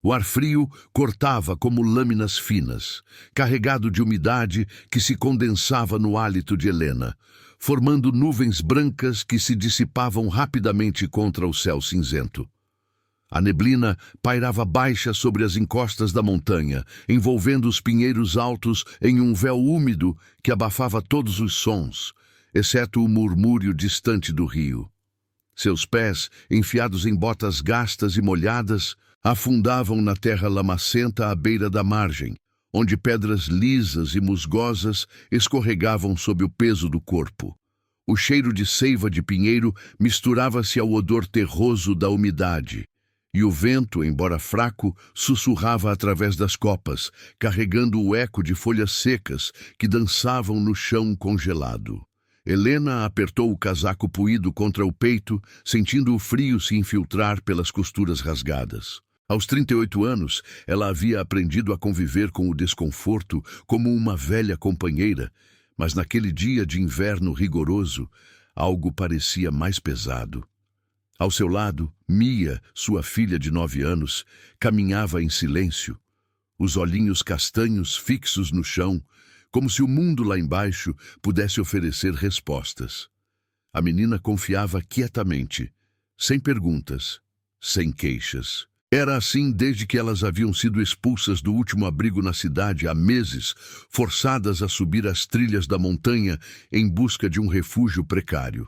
O ar frio cortava como lâminas finas, carregado de umidade que se condensava no hálito de Helena, formando nuvens brancas que se dissipavam rapidamente contra o céu cinzento. A neblina pairava baixa sobre as encostas da montanha, envolvendo os pinheiros altos em um véu úmido que abafava todos os sons, exceto o murmúrio distante do rio. Seus pés, enfiados em botas gastas e molhadas, afundavam na terra lamacenta à beira da margem, onde pedras lisas e musgosas escorregavam sob o peso do corpo. O cheiro de seiva de pinheiro misturava-se ao odor terroso da umidade, e o vento, embora fraco, sussurrava através das copas, carregando o eco de folhas secas que dançavam no chão congelado. Helena apertou o casaco puído contra o peito, sentindo o frio se infiltrar pelas costuras rasgadas. Aos 38 anos, ela havia aprendido a conviver com o desconforto como uma velha companheira, mas naquele dia de inverno rigoroso, algo parecia mais pesado. Ao seu lado, Mia, sua filha de 9 anos, caminhava em silêncio, os olhinhos castanhos fixos no chão, como se o mundo lá embaixo pudesse oferecer respostas. A menina confiava quietamente, sem perguntas, sem queixas. Era assim desde que elas haviam sido expulsas do último abrigo na cidade há meses, forçadas a subir as trilhas da montanha em busca de um refúgio precário.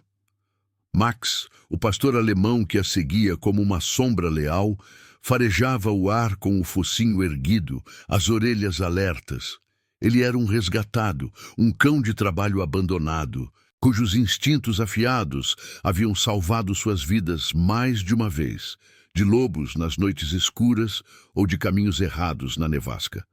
Max, o pastor alemão que a seguia como uma sombra leal, farejava o ar com o focinho erguido, as orelhas alertas. Ele era um resgatado, um cão de trabalho abandonado, cujos instintos afiados haviam salvado suas vidas mais de uma vez, de lobos nas noites escuras ou de caminhos errados na nevasca.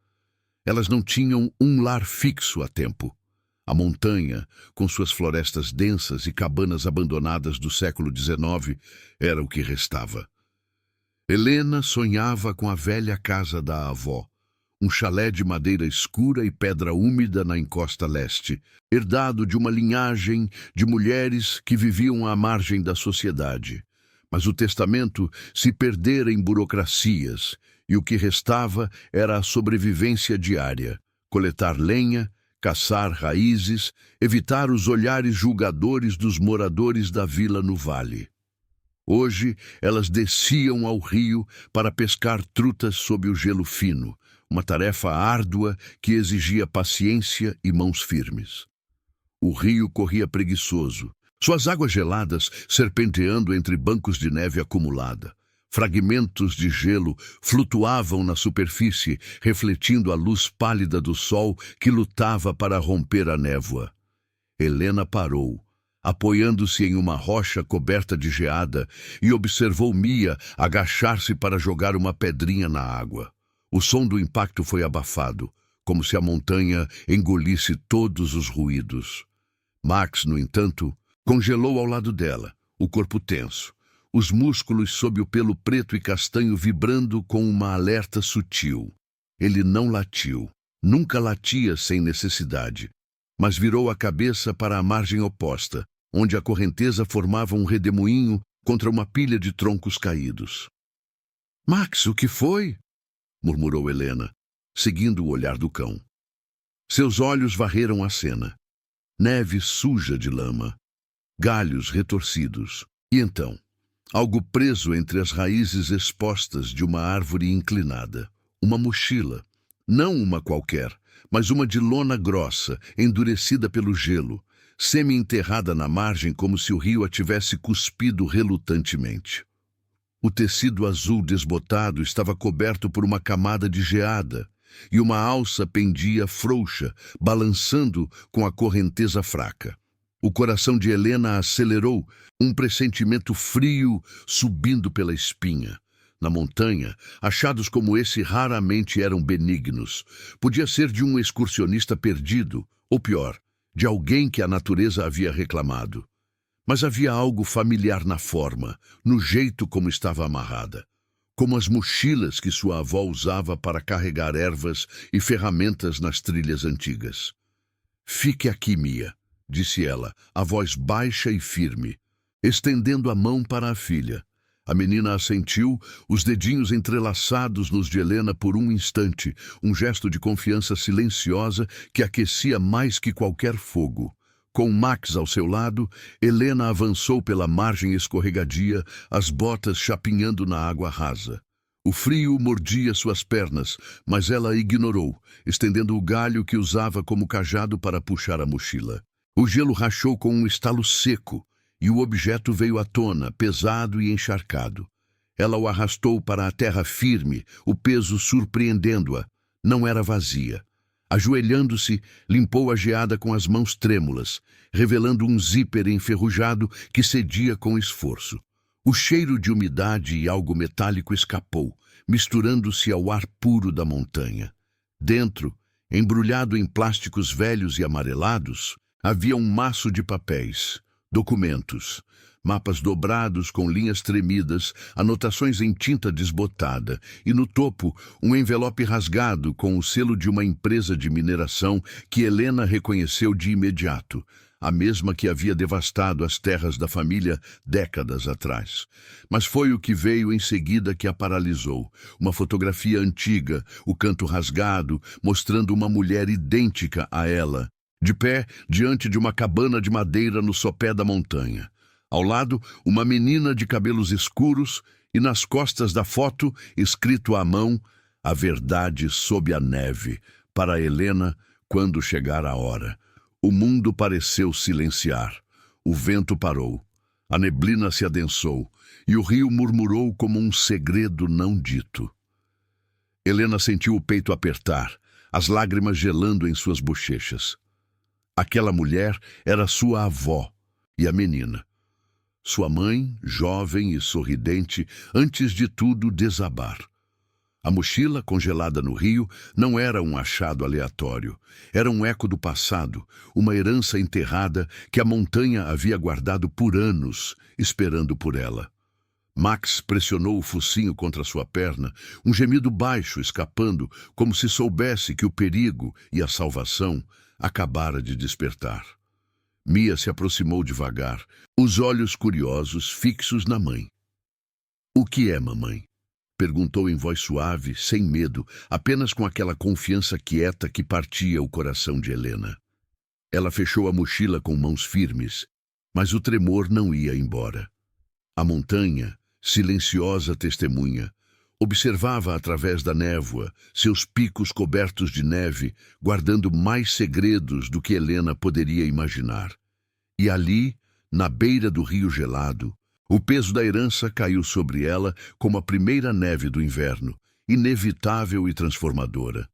Elas não tinham um lar fixo a tempo. A montanha, com suas florestas densas e cabanas abandonadas do século XIX, era o que restava. Helena sonhava com a velha casa da avó, um chalé de madeira escura e pedra úmida na encosta leste, herdado de uma linhagem de mulheres que viviam à margem da sociedade. Mas o testamento se perdera em burocracias, e o que restava era a sobrevivência diária, coletar lenha, caçar raízes, evitar os olhares julgadores dos moradores da vila no vale. Hoje, elas desciam ao rio para pescar trutas sob o gelo fino, uma tarefa árdua que exigia paciência e mãos firmes. O rio corria preguiçoso, suas águas geladas serpenteando entre bancos de neve acumulada. Fragmentos de gelo flutuavam na superfície, refletindo a luz pálida do sol que lutava para romper a névoa. Helena parou, apoiando-se em uma rocha coberta de geada, e observou Mia agachar-se para jogar uma pedrinha na água. O som do impacto foi abafado, como se a montanha engolisse todos os ruídos. Max, no entanto, congelou ao lado dela, o corpo tenso, os músculos sob o pelo preto e castanho vibrando com uma alerta sutil. Ele não latiu, nunca latia sem necessidade, mas virou a cabeça para a margem oposta, onde a correnteza formava um redemoinho contra uma pilha de troncos caídos. — Max, o que foi? — murmurou Helena, seguindo o olhar do cão. Seus olhos varreram a cena. Neve suja de lama, galhos retorcidos. E então, algo preso entre as raízes expostas de uma árvore inclinada. Uma mochila. Não uma qualquer, mas uma de lona grossa, endurecida pelo gelo, semi-enterrada na margem como se o rio a tivesse cuspido relutantemente. O tecido azul desbotado estava coberto por uma camada de geada, e uma alça pendia frouxa, balançando com a correnteza fraca. O coração de Helena acelerou, um pressentimento frio subindo pela espinha. Na montanha, achados como esse raramente eram benignos. Podia ser de um excursionista perdido, ou pior, de alguém que a natureza havia reclamado. Mas havia algo familiar na forma, no jeito como estava amarrada, como as mochilas que sua avó usava para carregar ervas e ferramentas nas trilhas antigas. — Fique aqui, Mia, disse ela, a voz baixa e firme, estendendo a mão para a filha. A menina assentiu, os dedinhos entrelaçados nos de Helena por um instante, um gesto de confiança silenciosa que aquecia mais que qualquer fogo. Com Max ao seu lado, Helena avançou pela margem escorregadia, as botas chapinhando na água rasa. O frio mordia suas pernas, mas ela ignorou, estendendo o galho que usava como cajado para puxar a mochila. O gelo rachou com um estalo seco, e o objeto veio à tona, pesado e encharcado. Ela o arrastou para a terra firme, o peso surpreendendo-a. Não era vazia. Ajoelhando-se, limpou a geada com as mãos trêmulas, revelando um zíper enferrujado que cedia com esforço. O cheiro de umidade e algo metálico escapou, misturando-se ao ar puro da montanha. Dentro, embrulhado em plásticos velhos e amarelados, havia um maço de papéis, documentos, mapas dobrados com linhas tremidas, anotações em tinta desbotada e, no topo, um envelope rasgado com o selo de uma empresa de mineração que Helena reconheceu de imediato, a mesma que havia devastado as terras da família décadas atrás. Mas foi o que veio em seguida que a paralisou. Uma fotografia antiga, o canto rasgado, mostrando uma mulher idêntica a ela, de pé diante de uma cabana de madeira no sopé da montanha. Ao lado, uma menina de cabelos escuros e nas costas da foto, escrito à mão, "A verdade sob a neve, para Helena quando chegar a hora." O mundo pareceu silenciar. O vento parou. A neblina se adensou e o rio murmurou como um segredo não dito. Helena sentiu o peito apertar, as lágrimas gelando em suas bochechas. Aquela mulher era sua avó e a menina. Sua mãe, jovem e sorridente, antes de tudo desabar. A mochila, congelada no rio, não era um achado aleatório. Era um eco do passado, uma herança enterrada que a montanha havia guardado por anos, esperando por ela. Max pressionou o focinho contra sua perna, um gemido baixo escapando, como se soubesse que o perigo e a salvação acabara de despertar. Mia se aproximou devagar, os olhos curiosos fixos na mãe. "O que é, mamãe?" perguntou em voz suave, sem medo, apenas com aquela confiança quieta que partia o coração de Helena. Ela fechou a mochila com mãos firmes, mas o tremor não ia embora. A montanha, silenciosa testemunha, observava através da névoa, seus picos cobertos de neve, guardando mais segredos do que Helena poderia imaginar. E ali, na beira do rio gelado, o peso da herança caiu sobre ela como a primeira neve do inverno, inevitável e transformadora.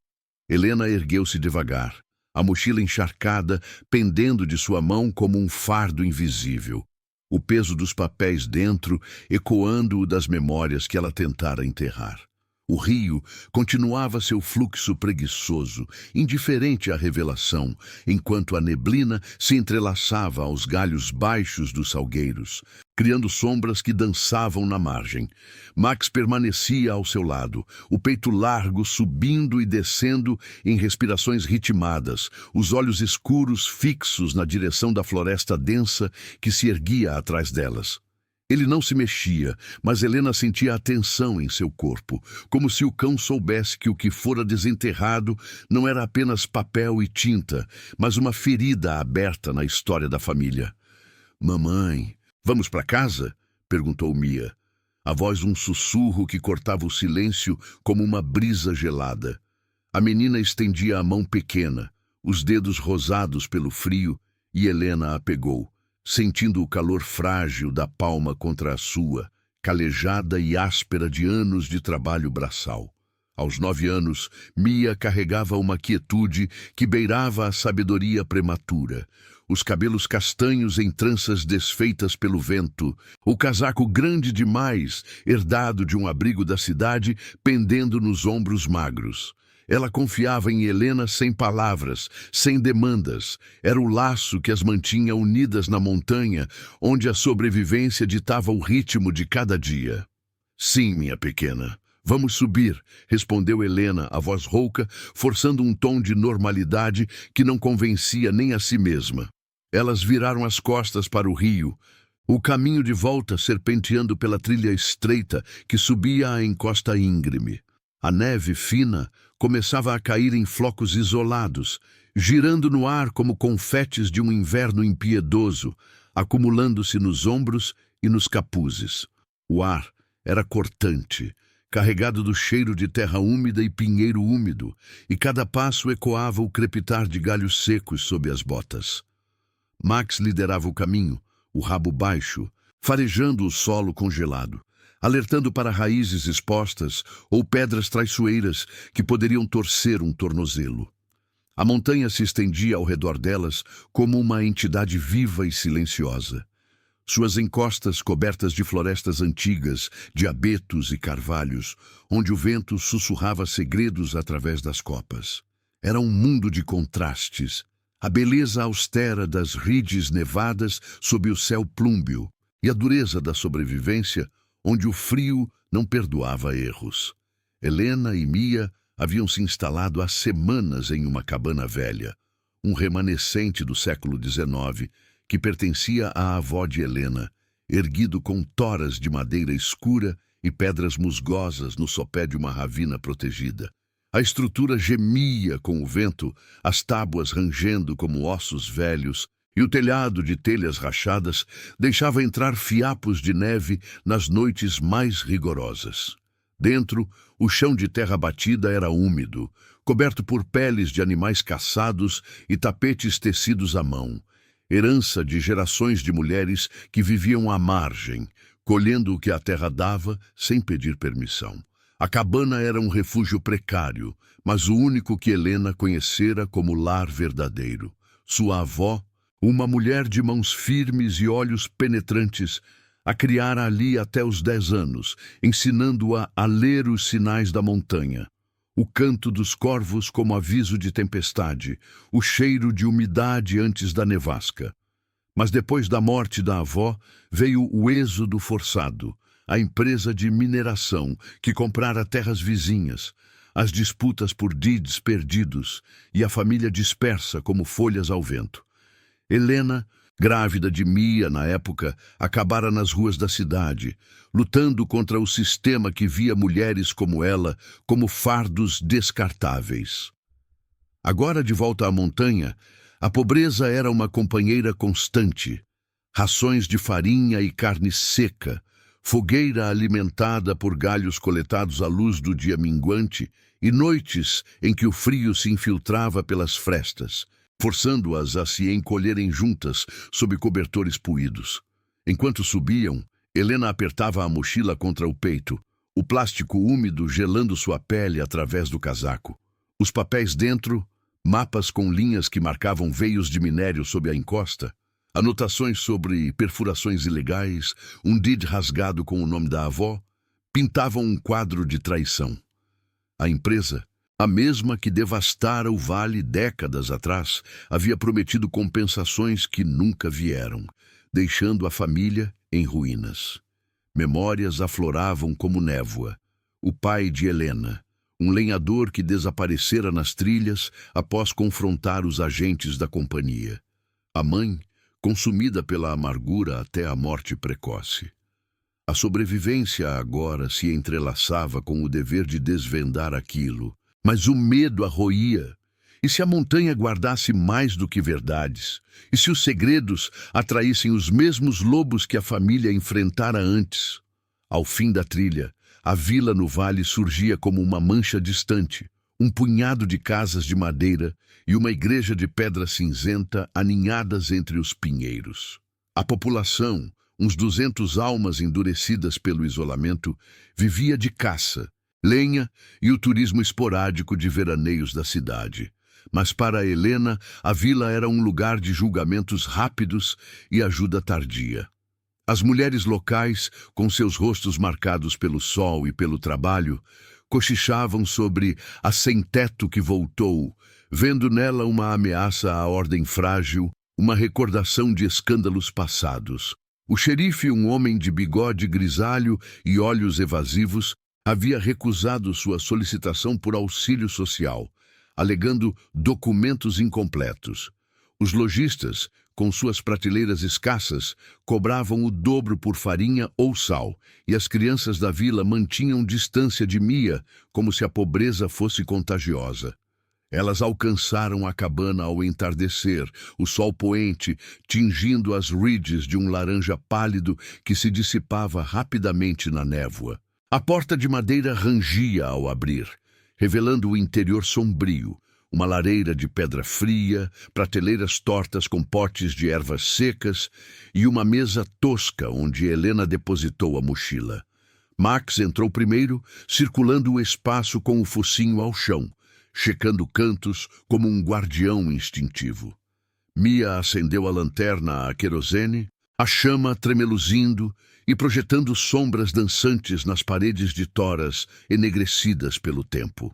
Helena ergueu-se devagar, a mochila encharcada pendendo de sua mão como um fardo invisível, o peso dos papéis dentro ecoando-o das memórias que ela tentara enterrar. O rio continuava seu fluxo preguiçoso, indiferente à revelação, enquanto a neblina se entrelaçava aos galhos baixos dos salgueiros, criando sombras que dançavam na margem. Max permanecia ao seu lado, o peito largo subindo e descendo em respirações ritmadas, os olhos escuros fixos na direção da floresta densa que se erguia atrás delas. Ele não se mexia, mas Helena sentia a tensão em seu corpo, como se o cão soubesse que o que fora desenterrado não era apenas papel e tinta, mas uma ferida aberta na história da família. "Mamãe, vamos para casa?" perguntou Mia. A voz um sussurro que cortava o silêncio como uma brisa gelada. A menina estendia a mão pequena, os dedos rosados pelo frio, e Helena a pegou, sentindo o calor frágil da palma contra a sua, calejada e áspera de anos de trabalho braçal. Aos 9 anos, Mia carregava uma quietude que beirava a sabedoria prematura. Os cabelos castanhos em tranças desfeitas pelo vento, o casaco grande demais, herdado de um abrigo da cidade, pendendo nos ombros magros. Ela confiava em Helena sem palavras, sem demandas. Era o laço que as mantinha unidas na montanha, onde a sobrevivência ditava o ritmo de cada dia. "Sim, minha pequena. Vamos subir", respondeu Helena, a voz rouca, forçando um tom de normalidade que não convencia nem a si mesma. Elas viraram as costas para o rio, O caminho de volta serpenteando pela trilha estreita que subia a encosta íngreme. A neve fina começava a cair em flocos isolados, girando no ar como confetes de um inverno impiedoso, acumulando-se nos ombros e nos capuzes. O ar era cortante, carregado do cheiro de terra úmida e pinheiro úmido, e cada passo ecoava o crepitar de galhos secos sob as botas. Max liderava o caminho, o rabo baixo, farejando o solo congelado, alertando para raízes expostas ou pedras traiçoeiras que poderiam torcer um tornozelo. A montanha se estendia ao redor delas como uma entidade viva e silenciosa. Suas encostas cobertas de florestas antigas, de abetos e carvalhos, onde o vento sussurrava segredos através das copas. Era um mundo de contrastes. A beleza austera das rides nevadas sob o céu plúmbeo e a dureza da sobrevivência, onde o frio não perdoava erros. Helena e Mia haviam se instalado há semanas em uma cabana velha, um remanescente do século XIX, que pertencia à avó de Helena, erguido com toras de madeira escura e pedras musgosas no sopé de uma ravina protegida. A estrutura gemia com o vento, as tábuas rangendo como ossos velhos, e o telhado de telhas rachadas deixava entrar fiapos de neve nas noites mais rigorosas. Dentro, o chão de terra batida era úmido, coberto por peles de animais caçados e tapetes tecidos à mão, herança de gerações de mulheres que viviam à margem, colhendo o que a terra dava sem pedir permissão. A cabana era um refúgio precário, mas o único que Helena conhecera como lar verdadeiro. Sua avó, uma mulher de mãos firmes e olhos penetrantes, a criara ali até os 10 anos, ensinando-a a ler os sinais da montanha. O canto dos corvos como aviso de tempestade, o cheiro de umidade antes da nevasca. Mas depois da morte da avó, veio o êxodo forçado, a empresa de mineração que comprara terras vizinhas, as disputas por deeds perdidos e a família dispersa como folhas ao vento. Helena, grávida de Mia na época, acabara nas ruas da cidade, lutando contra o sistema que via mulheres como ela como fardos descartáveis. Agora de volta à montanha, a pobreza era uma companheira constante. Rações de farinha e carne seca, fogueira alimentada por galhos coletados à luz do dia minguante e noites em que o frio se infiltrava pelas frestas, forçando-as a se encolherem juntas sob cobertores puídos. Enquanto subiam, Helena apertava a mochila contra o peito, o plástico úmido gelando sua pele através do casaco. Os papéis dentro, mapas com linhas que marcavam veios de minério sob a encosta, anotações sobre perfurações ilegais, um deed rasgado com o nome da avó, pintavam um quadro de traição. A empresa, a mesma que devastara o vale décadas atrás, havia prometido compensações que nunca vieram, deixando a família em ruínas. Memórias afloravam como névoa. O pai de Helena, um lenhador que desaparecera nas trilhas após confrontar os agentes da companhia. A mãe, consumida pela amargura até a morte precoce. A sobrevivência agora se entrelaçava com o dever de desvendar aquilo, mas o medo a roía. E se a montanha guardasse mais do que verdades? E se os segredos atraíssem os mesmos lobos que a família enfrentara antes? Ao fim da trilha, a vila no vale surgia como uma mancha distante, um punhado de casas de madeira e uma igreja de pedra cinzenta aninhadas entre os pinheiros. A população, uns 200 almas endurecidas pelo isolamento, vivia de caça, lenha e o turismo esporádico de veraneios da cidade. Mas para Helena, a vila era um lugar de julgamentos rápidos e ajuda tardia. As mulheres locais, com seus rostos marcados pelo sol e pelo trabalho, cochichavam sobre a sem-teto que voltou, vendo nela uma ameaça à ordem frágil, uma recordação de escândalos passados. O xerife, um homem de bigode grisalho e olhos evasivos, havia recusado sua solicitação por auxílio social, alegando documentos incompletos. Os lojistas, com suas prateleiras escassas, cobravam o dobro por farinha ou sal, e as crianças da vila mantinham distância de Mia, como se a pobreza fosse contagiosa. Elas alcançaram a cabana ao entardecer, o sol poente tingindo as redes de um laranja pálido que se dissipava rapidamente na névoa. A porta de madeira rangia ao abrir, revelando o interior sombrio, uma lareira de pedra fria, prateleiras tortas com potes de ervas secas e uma mesa tosca onde Helena depositou a mochila. Max entrou primeiro, circulando o espaço com o focinho ao chão, checando cantos como um guardião instintivo. Mia acendeu a lanterna a querosene, a chama tremeluzindo e projetando sombras dançantes nas paredes de toras enegrecidas pelo tempo.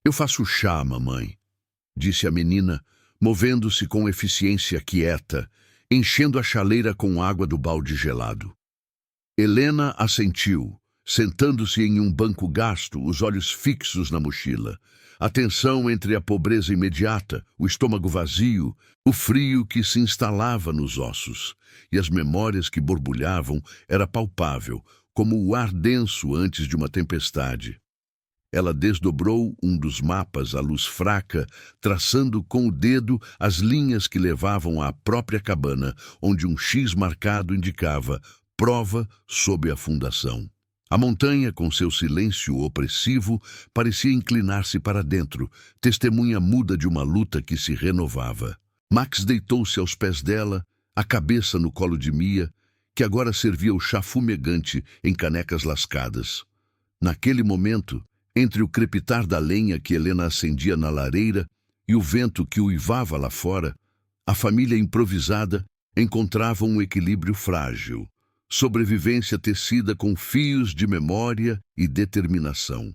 "Eu faço chá, mamãe", disse a menina, movendo-se com eficiência quieta, enchendo a chaleira com água do balde gelado. Helena assentiu, sentando-se em um banco gasto, os olhos fixos na mochila. A tensão entre a pobreza imediata, o estômago vazio, o frio que se instalava nos ossos e as memórias que borbulhavam era palpável, como o ar denso antes de uma tempestade. Ela desdobrou um dos mapas à luz fraca, traçando com o dedo as linhas que levavam à própria cabana, onde um X marcado indicava prova sob a fundação. A montanha, com seu silêncio opressivo, parecia inclinar-se para dentro, testemunha muda de uma luta que se renovava. Max deitou-se aos pés dela, a cabeça no colo de Mia, que agora servia o chá fumegante em canecas lascadas. Naquele momento, entre o crepitar da lenha que Helena acendia na lareira e o vento que uivava lá fora, a família improvisada encontrava um equilíbrio frágil, sobrevivência tecida com fios de memória e determinação.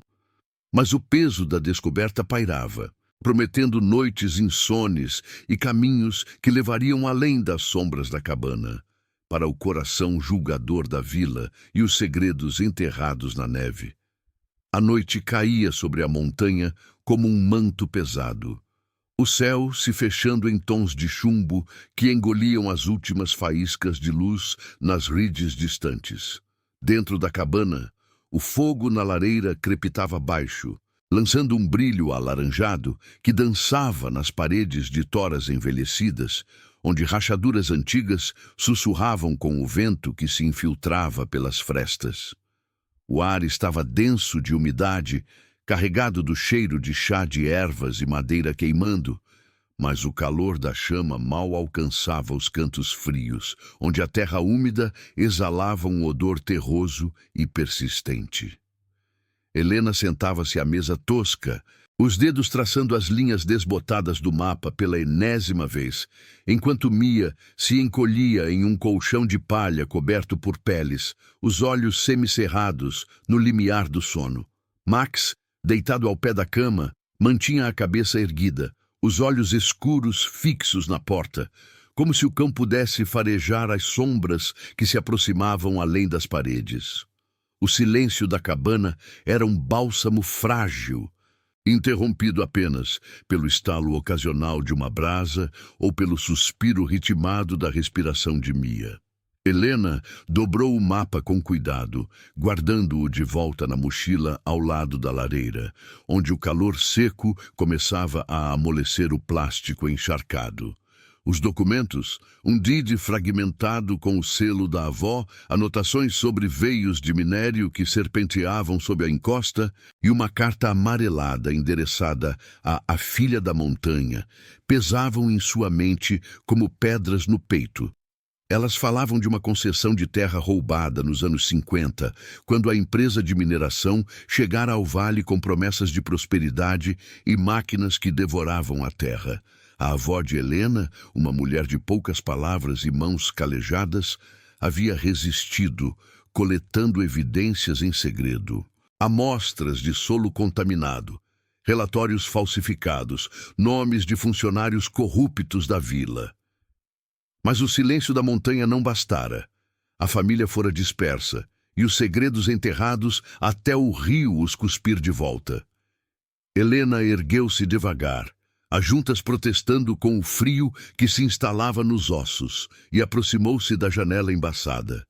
Mas o peso da descoberta pairava, prometendo noites insones e caminhos que levariam além das sombras da cabana, para o coração julgador da vila e os segredos enterrados na neve. A noite caía sobre a montanha como um manto pesado. O céu se fechando em tons de chumbo que engoliam as últimas faíscas de luz nas redes distantes. Dentro da cabana, o fogo na lareira crepitava baixo, lançando um brilho alaranjado que dançava nas paredes de toras envelhecidas, onde rachaduras antigas sussurravam com o vento que se infiltrava pelas frestas. O ar estava denso de umidade, carregado do cheiro de chá de ervas e madeira queimando, mas o calor da chama mal alcançava os cantos frios, onde a terra úmida exalava um odor terroso e persistente. Helena sentava-se à mesa tosca, os dedos traçando as linhas desbotadas do mapa pela enésima vez, enquanto Mia se encolhia em um colchão de palha coberto por peles, os olhos semicerrados no limiar do sono. Max, deitado ao pé da cama, mantinha a cabeça erguida, os olhos escuros fixos na porta, como se o cão pudesse farejar as sombras que se aproximavam além das paredes. O silêncio da cabana era um bálsamo frágil, interrompido apenas pelo estalo ocasional de uma brasa ou pelo suspiro ritmado da respiração de Mia. Helena dobrou o mapa com cuidado, guardando-o de volta na mochila ao lado da lareira, onde o calor seco começava a amolecer o plástico encharcado. Os documentos, um DID fragmentado com o selo da avó, anotações sobre veios de minério que serpenteavam sob a encosta e uma carta amarelada endereçada à filha da montanha, pesavam em sua mente como pedras no peito. Elas falavam de uma concessão de terra roubada nos anos 50, quando a empresa de mineração chegara ao vale com promessas de prosperidade e máquinas que devoravam a terra. A avó de Helena, uma mulher de poucas palavras e mãos calejadas, havia resistido, coletando evidências em segredo. Amostras de solo contaminado, relatórios falsificados, nomes de funcionários corruptos da vila. Mas o silêncio da montanha não bastara. A família fora dispersa, e os segredos enterrados até o rio os cuspir de volta. Helena ergueu-se devagar, as juntas protestando com o frio que se instalava nos ossos, e aproximou-se da janela embaçada.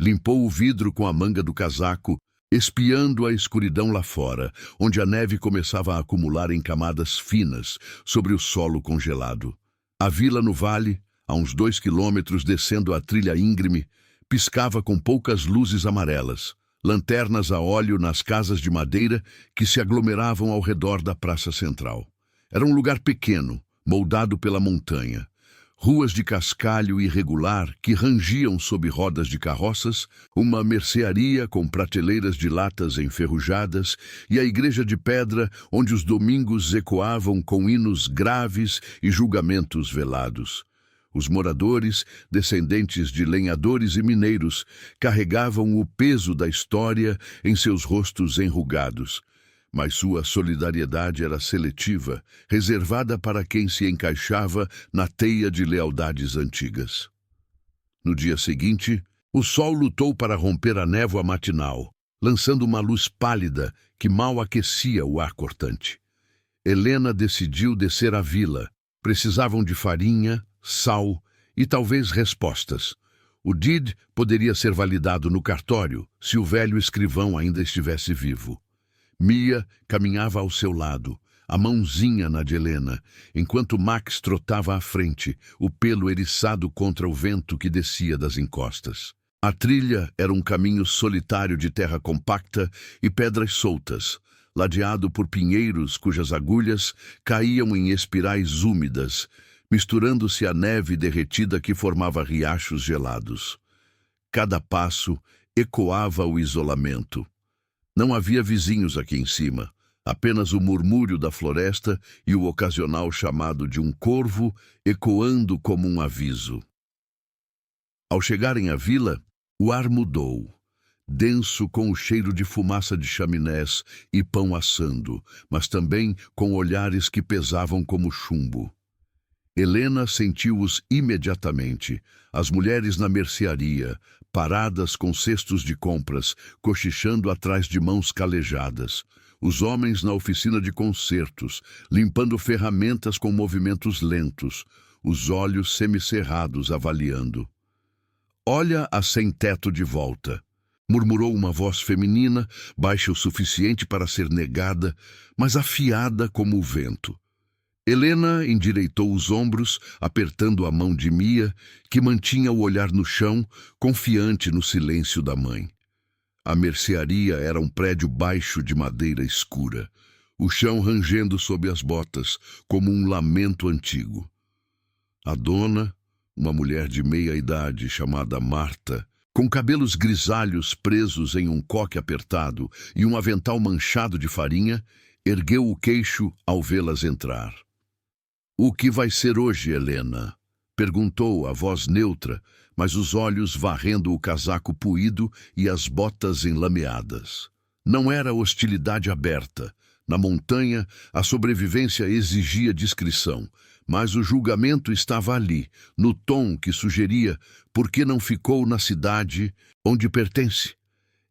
Limpou o vidro com a manga do casaco, espiando a escuridão lá fora, onde a neve começava a acumular em camadas finas sobre o solo congelado. A vila no vale, a uns 2 quilômetros descendo a trilha íngreme, piscava com poucas luzes amarelas, lanternas a óleo nas casas de madeira que se aglomeravam ao redor da praça central. Era um lugar pequeno, moldado pela montanha. Ruas de cascalho irregular que rangiam sob rodas de carroças, uma mercearia com prateleiras de latas enferrujadas e a igreja de pedra onde os domingos ecoavam com hinos graves e julgamentos velados. Os moradores, descendentes de lenhadores e mineiros, carregavam o peso da história em seus rostos enrugados. Mas sua solidariedade era seletiva, reservada para quem se encaixava na teia de lealdades antigas. No dia seguinte, o sol lutou para romper a névoa matinal, lançando uma luz pálida que mal aquecia o ar cortante. Helena decidiu descer à vila. Precisavam de farinha, sal e talvez respostas. O DID poderia ser validado no cartório se o velho escrivão ainda estivesse vivo. Mia caminhava ao seu lado, a mãozinha na de Helena, enquanto Max trotava à frente, o pelo eriçado contra o vento que descia das encostas. A trilha era um caminho solitário de terra compacta e pedras soltas, ladeado por pinheiros cujas agulhas caíam em espirais úmidas, misturando-se à neve derretida que formava riachos gelados. Cada passo ecoava o isolamento. Não havia vizinhos aqui em cima, apenas o murmúrio da floresta e o ocasional chamado de um corvo ecoando como um aviso. Ao chegarem à vila, o ar mudou, denso com o cheiro de fumaça de chaminés e pão assando, mas também com olhares que pesavam como chumbo. Helena sentiu-os imediatamente, as mulheres na mercearia, paradas com cestos de compras, cochichando atrás de mãos calejadas, os homens na oficina de concertos, limpando ferramentas com movimentos lentos, os olhos semicerrados avaliando. "Olha a sem-teto de volta", murmurou uma voz feminina, baixa o suficiente para ser negada, mas afiada como o vento. Helena endireitou os ombros, apertando a mão de Mia, que mantinha o olhar no chão, confiante no silêncio da mãe. A mercearia era um prédio baixo de madeira escura, o chão rangendo sob as botas, como um lamento antigo. A dona, uma mulher de meia idade chamada Marta, com cabelos grisalhos presos em um coque apertado e um avental manchado de farinha, ergueu o queixo ao vê-las entrar. "O que vai ser hoje, Helena?", perguntou a voz neutra, mas os olhos varrendo o casaco puído e as botas enlameadas. Não era hostilidade aberta. Na montanha, a sobrevivência exigia discrição, mas o julgamento estava ali, no tom que sugeria por que não ficou na cidade onde pertence.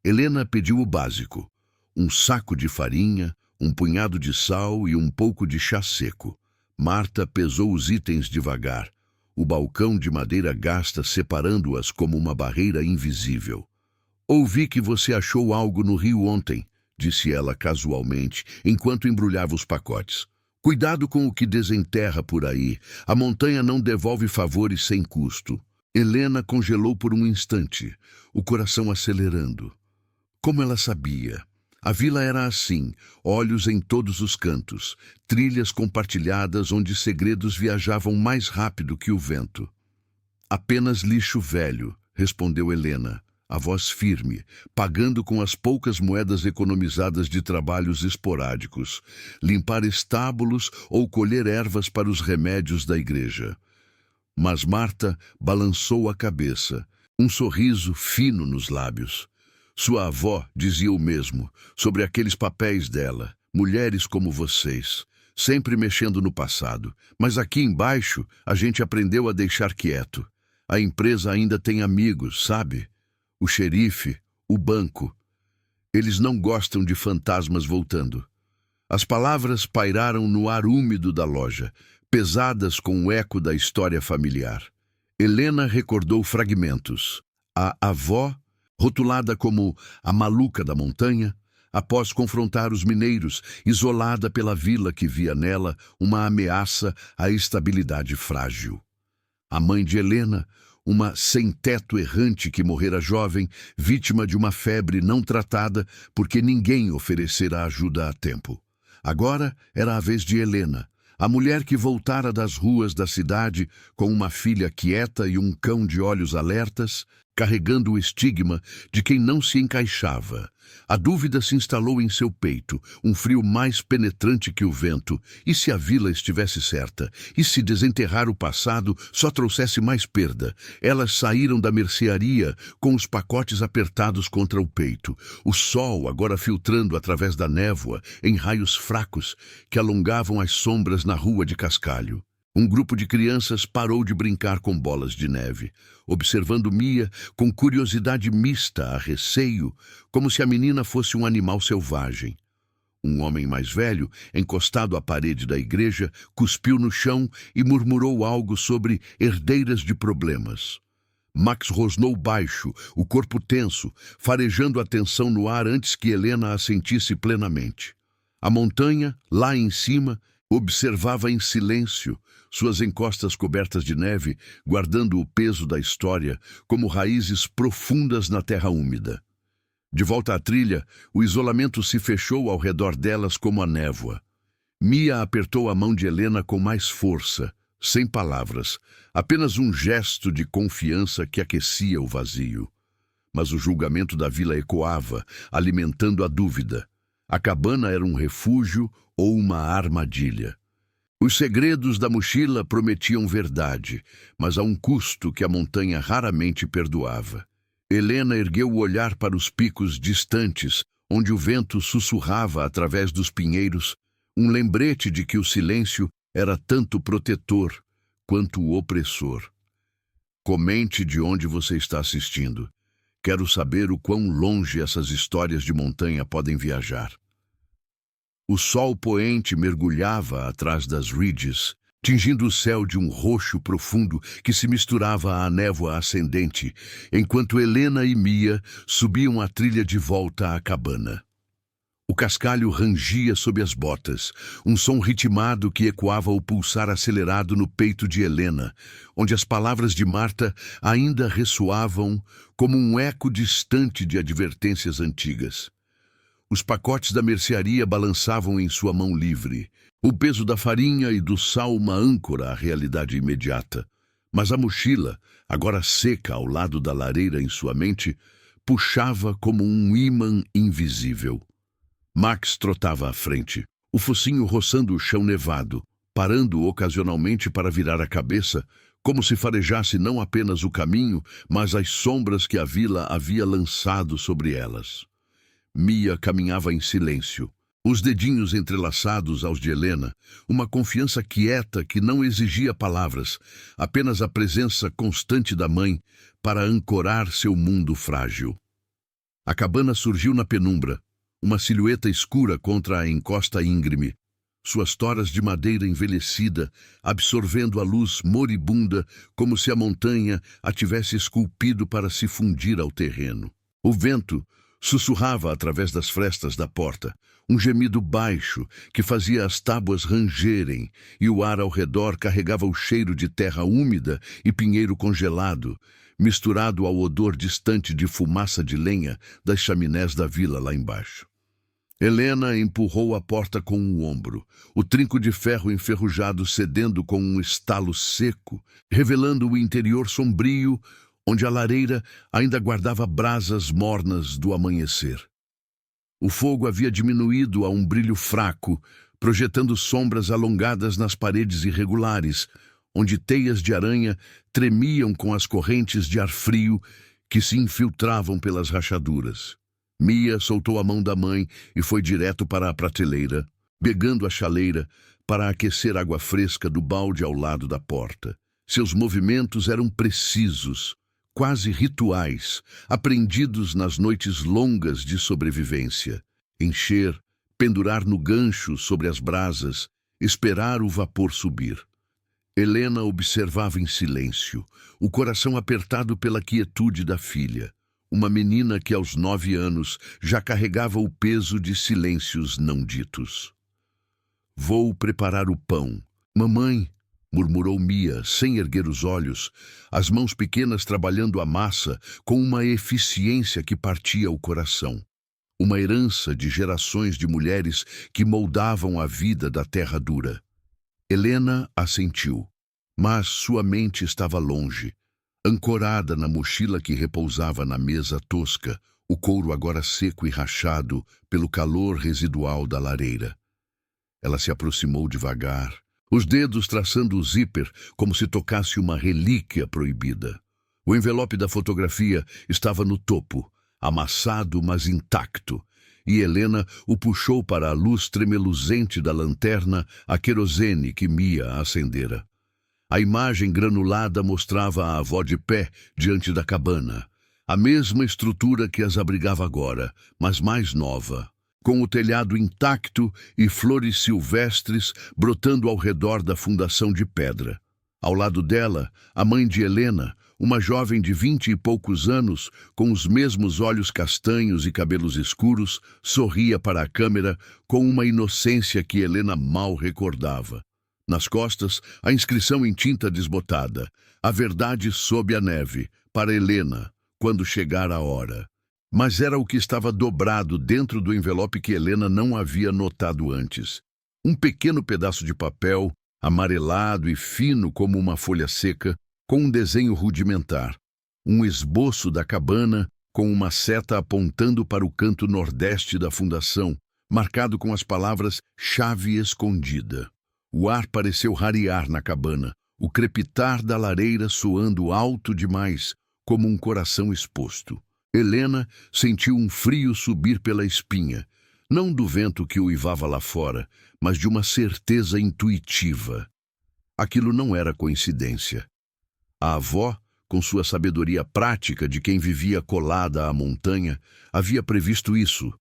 Helena pediu o básico: um saco de farinha, um punhado de sal e um pouco de chá seco. Marta pesou os itens devagar, o balcão de madeira gasta separando-as como uma barreira invisível. "Ouvi que você achou algo no rio ontem", disse ela casualmente, enquanto embrulhava os pacotes. "Cuidado com o que desenterra por aí. A montanha não devolve favores sem custo." Helena congelou por um instante, o coração acelerando. Como ela sabia? A vila era assim, olhos em todos os cantos, trilhas compartilhadas onde segredos viajavam mais rápido que o vento. "Apenas lixo velho", respondeu Helena, a voz firme, pagando com as poucas moedas economizadas de trabalhos esporádicos, limpar estábulos ou colher ervas para os remédios da igreja. Mas Marta balançou a cabeça, um sorriso fino nos lábios. Sua avó dizia o mesmo sobre aqueles papéis dela, mulheres como vocês, sempre mexendo no passado. Mas aqui embaixo a gente aprendeu a deixar quieto. A empresa ainda tem amigos, sabe? O xerife, o banco. Eles não gostam de fantasmas voltando. As palavras pairaram no ar úmido da loja, pesadas com o eco da história familiar. Helena recordou fragmentos. A avó, rotulada como a maluca da montanha, após confrontar os mineiros, isolada pela vila que via nela uma ameaça à estabilidade frágil. A mãe de Helena, uma sem-teto errante que morrera jovem, vítima de uma febre não tratada porque ninguém oferecera ajuda a tempo. Agora era a vez de Helena, a mulher que voltara das ruas da cidade com uma filha quieta e um cão de olhos alertas, carregando o estigma de quem não se encaixava. A dúvida se instalou em seu peito, um frio mais penetrante que o vento. E se a vila estivesse certa? E se desenterrar o passado só trouxesse mais perda? Elas saíram da mercearia com os pacotes apertados contra o peito. O sol agora filtrando através da névoa em raios fracos que alongavam as sombras na rua de cascalho. Um grupo de crianças parou de brincar com bolas de neve, observando Mia com curiosidade mista a receio, como se a menina fosse um animal selvagem. Um homem mais velho, encostado à parede da igreja, cuspiu no chão e murmurou algo sobre herdeiras de problemas. Max rosnou baixo, o corpo tenso, farejando a tensão no ar antes que Helena a sentisse plenamente. A montanha, lá em cima, observava em silêncio, suas encostas cobertas de neve, guardando o peso da história como raízes profundas na terra úmida. De volta à trilha, o isolamento se fechou ao redor delas como a névoa. Mia apertou a mão de Helena com mais força, sem palavras, apenas um gesto de confiança que aquecia o vazio. Mas o julgamento da vila ecoava, alimentando a dúvida. A cabana era um refúgio ou uma armadilha. Os segredos da mochila prometiam verdade, mas a um custo que a montanha raramente perdoava. Helena ergueu o olhar para os picos distantes, onde o vento sussurrava através dos pinheiros, um lembrete de que o silêncio era tanto protetor quanto opressor. Comente de onde você está assistindo. Quero saber o quão longe essas histórias de montanha podem viajar. O sol poente mergulhava atrás das ridges, tingindo o céu de um roxo profundo que se misturava à névoa ascendente, enquanto Helena e Mia subiam a trilha de volta à cabana. O cascalho rangia sob as botas, um som ritmado que ecoava o pulsar acelerado no peito de Helena, onde as palavras de Marta ainda ressoavam como um eco distante de advertências antigas. Os pacotes da mercearia balançavam em sua mão livre. O peso da farinha e do sal uma âncora à realidade imediata. Mas a mochila, agora seca ao lado da lareira em sua mente, puxava como um ímã invisível. Max trotava à frente, o focinho roçando o chão nevado, parando ocasionalmente para virar a cabeça, como se farejasse não apenas o caminho, mas as sombras que a vila havia lançado sobre elas. Mia caminhava em silêncio, os dedinhos entrelaçados aos de Helena, uma confiança quieta que não exigia palavras, apenas a presença constante da mãe para ancorar seu mundo frágil. A cabana surgiu na penumbra, uma silhueta escura contra a encosta íngreme, suas toras de madeira envelhecida absorvendo a luz moribunda como se a montanha a tivesse esculpido para se fundir ao terreno. O vento sussurrava através das frestas da porta, um gemido baixo que fazia as tábuas rangerem, e o ar ao redor carregava o cheiro de terra úmida e pinheiro congelado, misturado ao odor distante de fumaça de lenha das chaminés da vila lá embaixo. Helena empurrou a porta com um ombro, o trinco de ferro enferrujado cedendo com um estalo seco, revelando o interior sombrio, onde a lareira ainda guardava brasas mornas do amanhecer. O fogo havia diminuído a um brilho fraco, projetando sombras alongadas nas paredes irregulares, onde teias de aranha tremiam com as correntes de ar frio que se infiltravam pelas rachaduras. Mia soltou a mão da mãe e foi direto para a prateleira, pegando a chaleira para aquecer água fresca do balde ao lado da porta. Seus movimentos eram precisos, quase rituais, aprendidos nas noites longas de sobrevivência. Encher, pendurar no gancho sobre as brasas, esperar o vapor subir. Helena observava em silêncio, o coração apertado pela quietude da filha, uma menina que aos 9 anos já carregava o peso de silêncios não ditos. Vou preparar o pão. Mamãe, murmurou Mia, sem erguer os olhos, as mãos pequenas trabalhando a massa com uma eficiência que partia o coração. Uma herança de gerações de mulheres que moldavam a vida da terra dura. Helena assentiu, mas sua mente estava longe, ancorada na mochila que repousava na mesa tosca, o couro agora seco e rachado pelo calor residual da lareira. Ela se aproximou devagar, os dedos traçando o zíper como se tocasse uma relíquia proibida. O envelope da fotografia estava no topo, amassado mas intacto, e Helena o puxou para a luz tremeluzente da lanterna a querosene que Mia acendera. A imagem granulada mostrava a avó de pé diante da cabana, a mesma estrutura que as abrigava agora, mas mais nova, com o telhado intacto e flores silvestres brotando ao redor da fundação de pedra. Ao lado dela, a mãe de Helena, uma jovem de 20 e poucos anos, com os mesmos olhos castanhos e cabelos escuros, sorria para a câmera com uma inocência que Helena mal recordava. Nas costas, a inscrição em tinta desbotada: "A verdade sob a neve, para Helena, quando chegar a hora." Mas era o que estava dobrado dentro do envelope que Helena não havia notado antes. Um pequeno pedaço de papel, amarelado e fino como uma folha seca, com um desenho rudimentar. Um esboço da cabana, com uma seta apontando para o canto nordeste da fundação, marcado com as palavras "chave escondida." O ar pareceu rarear na cabana, o crepitar da lareira soando alto demais, como um coração exposto. Helena sentiu um frio subir pela espinha, não do vento que uivava lá fora, mas de uma certeza intuitiva. Aquilo não era coincidência. A avó, com sua sabedoria prática de quem vivia colada à montanha, havia previsto isso,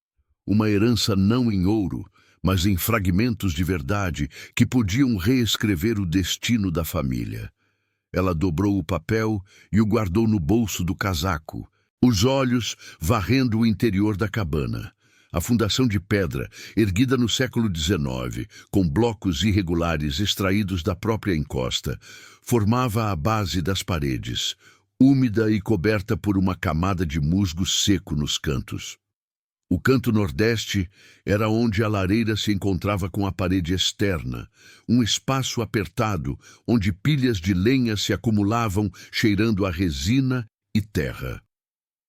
uma herança não em ouro, mas em fragmentos de verdade que podiam reescrever o destino da família. Ela dobrou o papel e o guardou no bolso do casaco, os olhos varrendo o interior da cabana. A fundação de pedra, erguida no século XIX, com blocos irregulares extraídos da própria encosta, formava a base das paredes, úmida e coberta por uma camada de musgo seco nos cantos. O canto nordeste era onde a lareira se encontrava com a parede externa, um espaço apertado onde pilhas de lenha se acumulavam cheirando a resina e terra.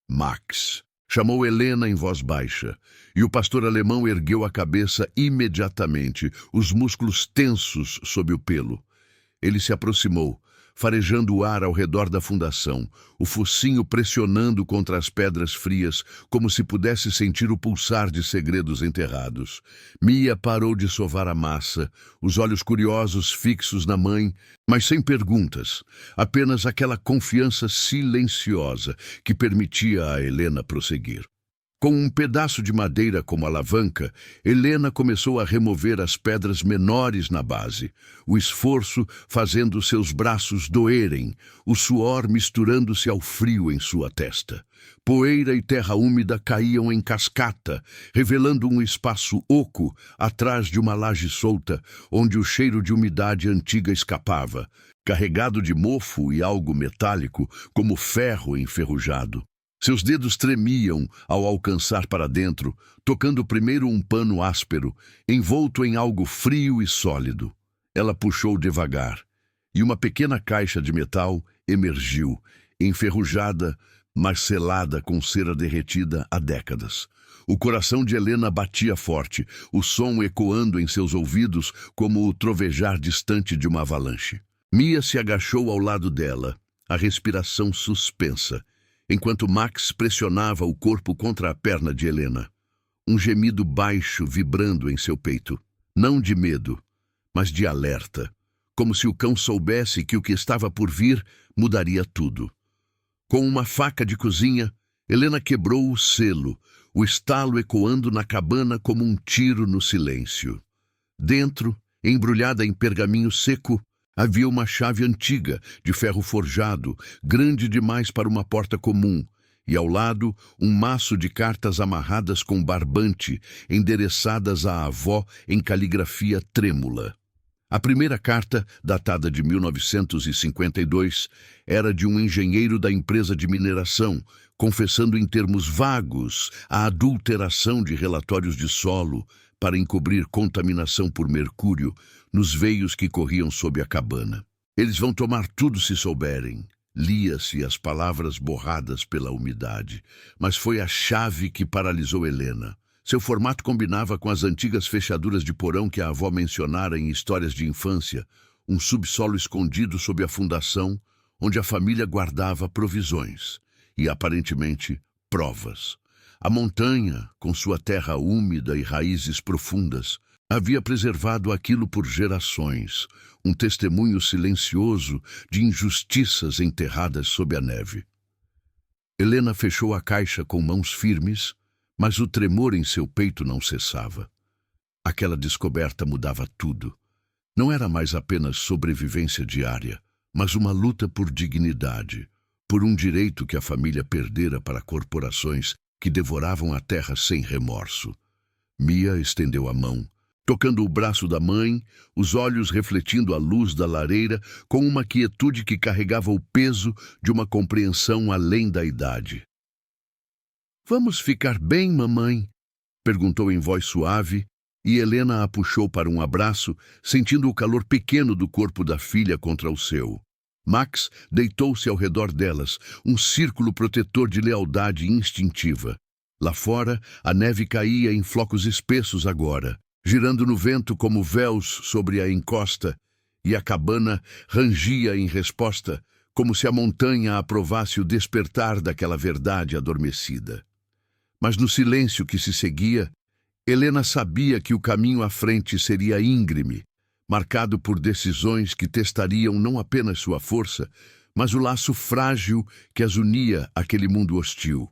"Max", chamou Helena em voz baixa, e o pastor alemão ergueu a cabeça imediatamente, os músculos tensos sob o pelo. Ele se aproximou, farejando o ar ao redor da fundação, o focinho pressionando contra as pedras frias, como se pudesse sentir o pulsar de segredos enterrados. Mia parou de sovar a massa, os olhos curiosos fixos na mãe, mas sem perguntas, apenas aquela confiança silenciosa que permitia a Helena prosseguir. Com um pedaço de madeira como alavanca, Helena começou a remover as pedras menores na base, o esforço fazendo seus braços doerem, o suor misturando-se ao frio em sua testa. Poeira e terra úmida caíam em cascata, revelando um espaço oco atrás de uma laje solta, onde o cheiro de umidade antiga escapava, carregado de mofo e algo metálico, como ferro enferrujado. Seus dedos tremiam ao alcançar para dentro, tocando primeiro um pano áspero, envolto em algo frio e sólido. Ela puxou devagar, e uma pequena caixa de metal emergiu, enferrujada, mas selada com cera derretida há décadas. O coração de Helena batia forte, o som ecoando em seus ouvidos como o trovejar distante de uma avalanche. Mia se agachou ao lado dela, a respiração suspensa, enquanto Max pressionava o corpo contra a perna de Helena. Um gemido baixo vibrando em seu peito, não de medo, mas de alerta, como se o cão soubesse que o que estava por vir mudaria tudo. Com uma faca de cozinha, Helena quebrou o selo, o estalo ecoando na cabana como um tiro no silêncio. Dentro, embrulhada em pergaminho seco, havia uma chave antiga, de ferro forjado, grande demais para uma porta comum, e ao lado um maço de cartas amarradas com barbante, endereçadas à avó em caligrafia trêmula. A primeira carta, datada de 1952, era de um engenheiro da empresa de mineração, confessando em termos vagos a adulteração de relatórios de solo para encobrir contaminação por mercúrio nos veios que corriam sob a cabana. Eles vão tomar tudo se souberem. Lia-se as palavras borradas pela umidade, mas foi a chave que paralisou Helena. Seu formato combinava com as antigas fechaduras de porão que a avó mencionara em histórias de infância, um subsolo escondido sob a fundação, onde a família guardava provisões e, aparentemente, provas. A montanha, com sua terra úmida e raízes profundas, havia preservado aquilo por gerações, um testemunho silencioso de injustiças enterradas sob a neve. Helena fechou a caixa com mãos firmes, mas o tremor em seu peito não cessava. Aquela descoberta mudava tudo. Não era mais apenas sobrevivência diária, mas uma luta por dignidade, por um direito que a família perdera para corporações que devoravam a terra sem remorso. Mia estendeu a mão, tocando o braço da mãe, os olhos refletindo a luz da lareira com uma quietude que carregava o peso de uma compreensão além da idade. "Vamos ficar bem, mamãe?" perguntou em voz suave, e Helena a puxou para um abraço, sentindo o calor pequeno do corpo da filha contra o seu. Max deitou-se ao redor delas, um círculo protetor de lealdade instintiva. Lá fora, a neve caía em flocos espessos agora, girando no vento como véus sobre a encosta, e a cabana rangia em resposta, como se a montanha aprovasse o despertar daquela verdade adormecida. Mas no silêncio que se seguia, Helena sabia que o caminho à frente seria íngreme, marcado por decisões que testariam não apenas sua força, mas o laço frágil que as unia àquele mundo hostil.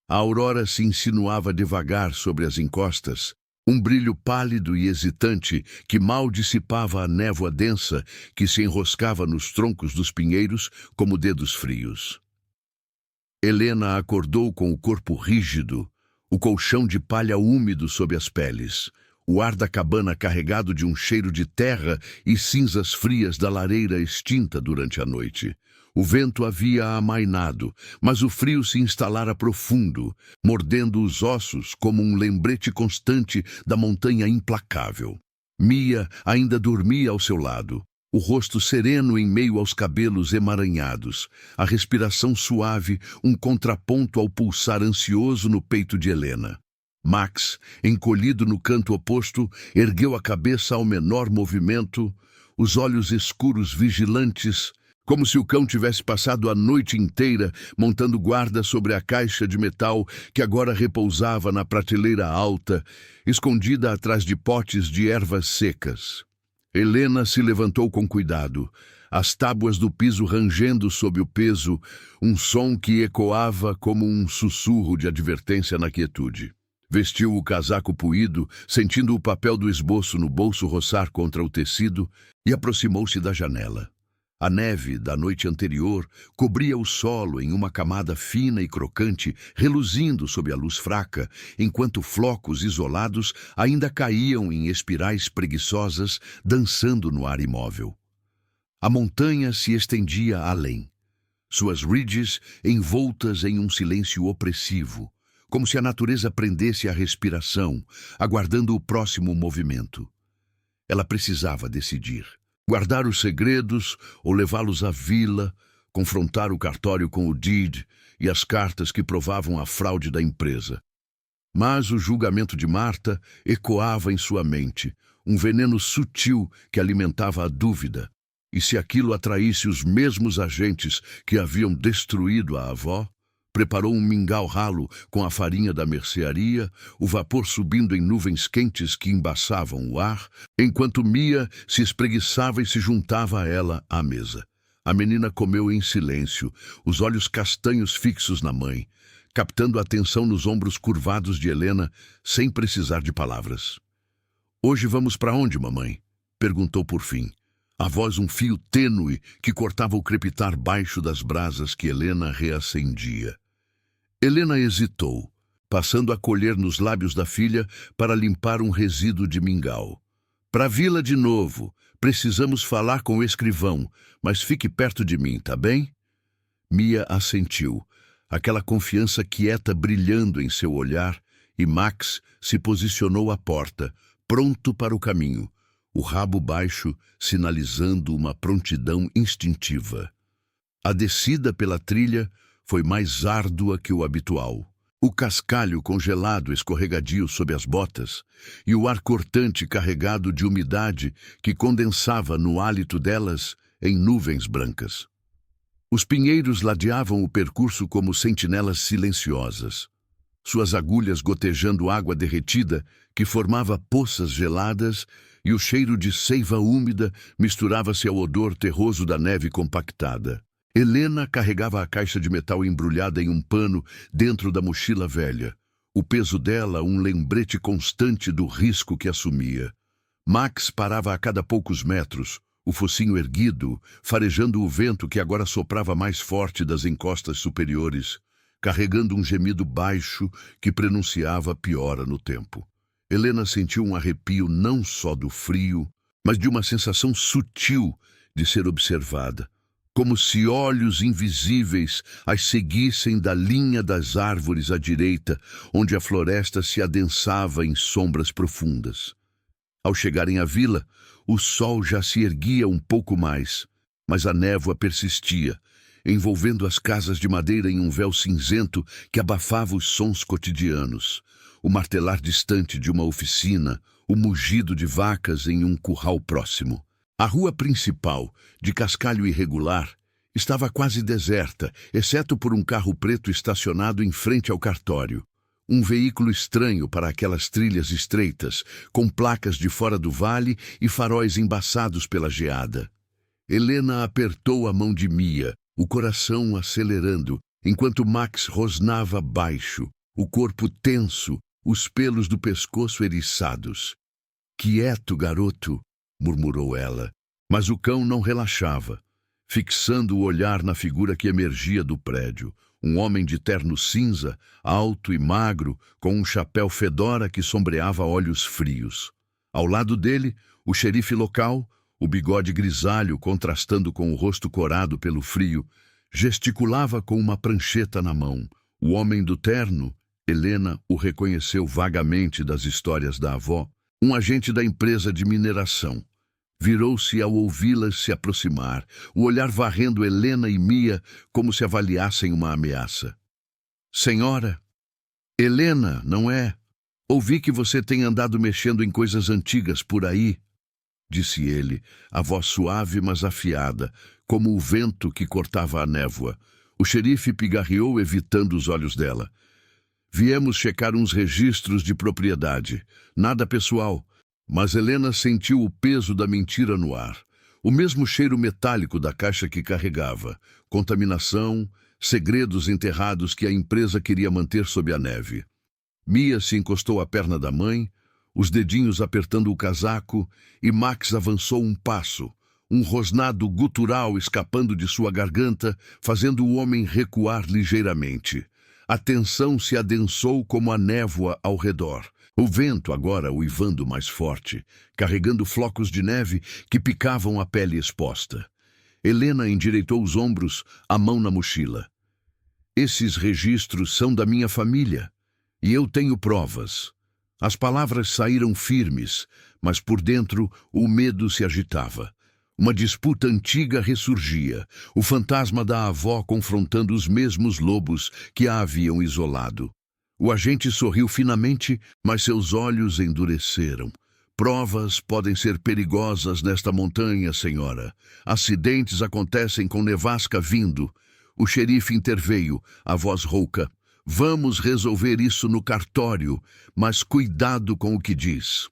A aurora se insinuava devagar sobre as encostas, um brilho pálido e hesitante que mal dissipava a névoa densa que se enroscava nos troncos dos pinheiros como dedos frios. Helena acordou com o corpo rígido, o colchão de palha úmido sob as peles, o ar da cabana carregado de um cheiro de terra e cinzas frias da lareira extinta durante a noite. O vento havia amainado, mas o frio se instalara profundo, mordendo os ossos como um lembrete constante da montanha implacável. Mia ainda dormia ao seu lado, o rosto sereno em meio aos cabelos emaranhados, a respiração suave, um contraponto ao pulsar ansioso no peito de Helena. Max, encolhido no canto oposto, ergueu a cabeça ao menor movimento, os olhos escuros vigilantes, como se o cão tivesse passado a noite inteira montando guarda sobre a caixa de metal que agora repousava na prateleira alta, escondida atrás de potes de ervas secas. Helena se levantou com cuidado, as tábuas do piso rangendo sob o peso, um som que ecoava como um sussurro de advertência na quietude. Vestiu o casaco puído, sentindo o papel do esboço no bolso roçar contra o tecido, e aproximou-se da janela. A neve da noite anterior cobria o solo em uma camada fina e crocante, reluzindo sob a luz fraca, enquanto flocos isolados ainda caíam em espirais preguiçosas, dançando no ar imóvel. A montanha se estendia além, suas ridges envoltas em um silêncio opressivo, como se a natureza prendesse a respiração, aguardando o próximo movimento. Ela precisava decidir. Guardar os segredos ou levá-los à vila, confrontar o cartório com o deed e as cartas que provavam a fraude da empresa. Mas o julgamento de Marta ecoava em sua mente, um veneno sutil que alimentava a dúvida. E se aquilo atraísse os mesmos agentes que haviam destruído a avó? Preparou um mingau ralo com a farinha da mercearia, o vapor subindo em nuvens quentes que embaçavam o ar, enquanto Mia se espreguiçava e se juntava a ela à mesa. A menina comeu em silêncio, os olhos castanhos fixos na mãe, captando a atenção nos ombros curvados de Helena, sem precisar de palavras. "Hoje vamos para onde, mamãe?" perguntou por fim. A voz um fio tênue que cortava o crepitar baixo das brasas que Helena reacendia. Helena hesitou, passando a colher nos lábios da filha para limpar um resíduo de mingau. "Pra vila de novo. Precisamos falar com o escrivão, mas fique perto de mim, tá bem?" Mia assentiu, aquela confiança quieta brilhando em seu olhar, e Max se posicionou à porta, pronto para o caminho, o rabo baixo sinalizando uma prontidão instintiva. A descida pela trilha foi mais árdua que o habitual. O cascalho congelado escorregadio sob as botas e o ar cortante carregado de umidade que condensava no hálito delas em nuvens brancas. Os pinheiros ladeavam o percurso como sentinelas silenciosas, suas agulhas gotejando água derretida que formava poças geladas, e o cheiro de seiva úmida misturava-se ao odor terroso da neve compactada. Helena carregava a caixa de metal embrulhada em um pano dentro da mochila velha. O peso dela, um lembrete constante do risco que assumia. Max parava a cada poucos metros, o focinho erguido, farejando o vento que agora soprava mais forte das encostas superiores, carregando um gemido baixo que prenunciava piora no tempo. Helena sentiu um arrepio não só do frio, mas de uma sensação sutil de ser observada, como se olhos invisíveis as seguissem da linha das árvores à direita, onde a floresta se adensava em sombras profundas. Ao chegarem à vila, o sol já se erguia um pouco mais, mas a névoa persistia, envolvendo as casas de madeira em um véu cinzento que abafava os sons cotidianos. O martelar distante de uma oficina, o mugido de vacas em um curral próximo. A rua principal, de cascalho irregular, estava quase deserta, exceto por um carro preto estacionado em frente ao cartório. Um veículo estranho para aquelas trilhas estreitas, com placas de fora do vale e faróis embaçados pela geada. Helena apertou a mão de Mia, o coração acelerando, enquanto Max rosnava baixo, o corpo tenso, os pelos do pescoço eriçados. "Quieto, garoto", murmurou ela, mas o cão não relaxava, fixando o olhar na figura que emergia do prédio, um homem de terno cinza, alto e magro, com um chapéu fedora que sombreava olhos frios. Ao lado dele, o xerife local, o bigode grisalho contrastando com o rosto corado pelo frio, gesticulava com uma prancheta na mão. O homem do terno, Helena o reconheceu vagamente das histórias da avó, um agente da empresa de mineração. Virou-se ao ouvi-las se aproximar, o olhar varrendo Helena e Mia como se avaliassem uma ameaça. "Senhora, Helena, não é? Ouvi que você tem andado mexendo em coisas antigas por aí", disse ele, a voz suave mas afiada, como o vento que cortava a névoa. O xerife pigarreou, evitando os olhos dela. "Viemos checar uns registros de propriedade. Nada pessoal." Mas Helena sentiu o peso da mentira no ar. O mesmo cheiro metálico da caixa que carregava. Contaminação, segredos enterrados que a empresa queria manter sob a neve. Mia se encostou à perna da mãe, os dedinhos apertando o casaco, e Max avançou um passo, um rosnado gutural escapando de sua garganta, fazendo o homem recuar ligeiramente. A tensão se adensou como a névoa ao redor. O vento agora uivando mais forte, carregando flocos de neve que picavam a pele exposta. Helena endireitou os ombros, a mão na mochila. "Esses registros são da minha família, e eu tenho provas." As palavras saíram firmes, mas por dentro o medo se agitava. Uma disputa antiga ressurgia, o fantasma da avó confrontando os mesmos lobos que a haviam isolado. O agente sorriu finamente, mas seus olhos endureceram. "Provas podem ser perigosas nesta montanha, senhora. Acidentes acontecem com nevasca vindo." O xerife interveio, a voz rouca. "Vamos resolver isso no cartório, mas cuidado com o que diz."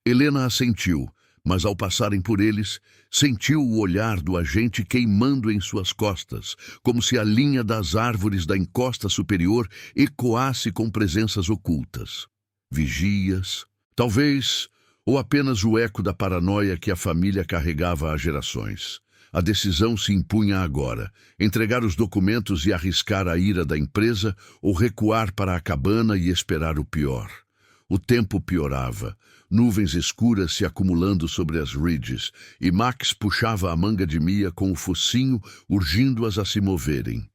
Helena assentiu, mas ao passarem por eles, sentiu o olhar do agente queimando em suas costas, como se a linha das árvores da encosta superior ecoasse com presenças ocultas. Vigias, talvez, ou apenas o eco da paranoia que a família carregava há gerações. A decisão se impunha agora: entregar os documentos e arriscar a ira da empresa ou recuar para a cabana e esperar o pior. O tempo piorava, nuvens escuras se acumulando sobre as ridges, e Max puxava a manga de Mia com o focinho, urgindo-as a se moverem.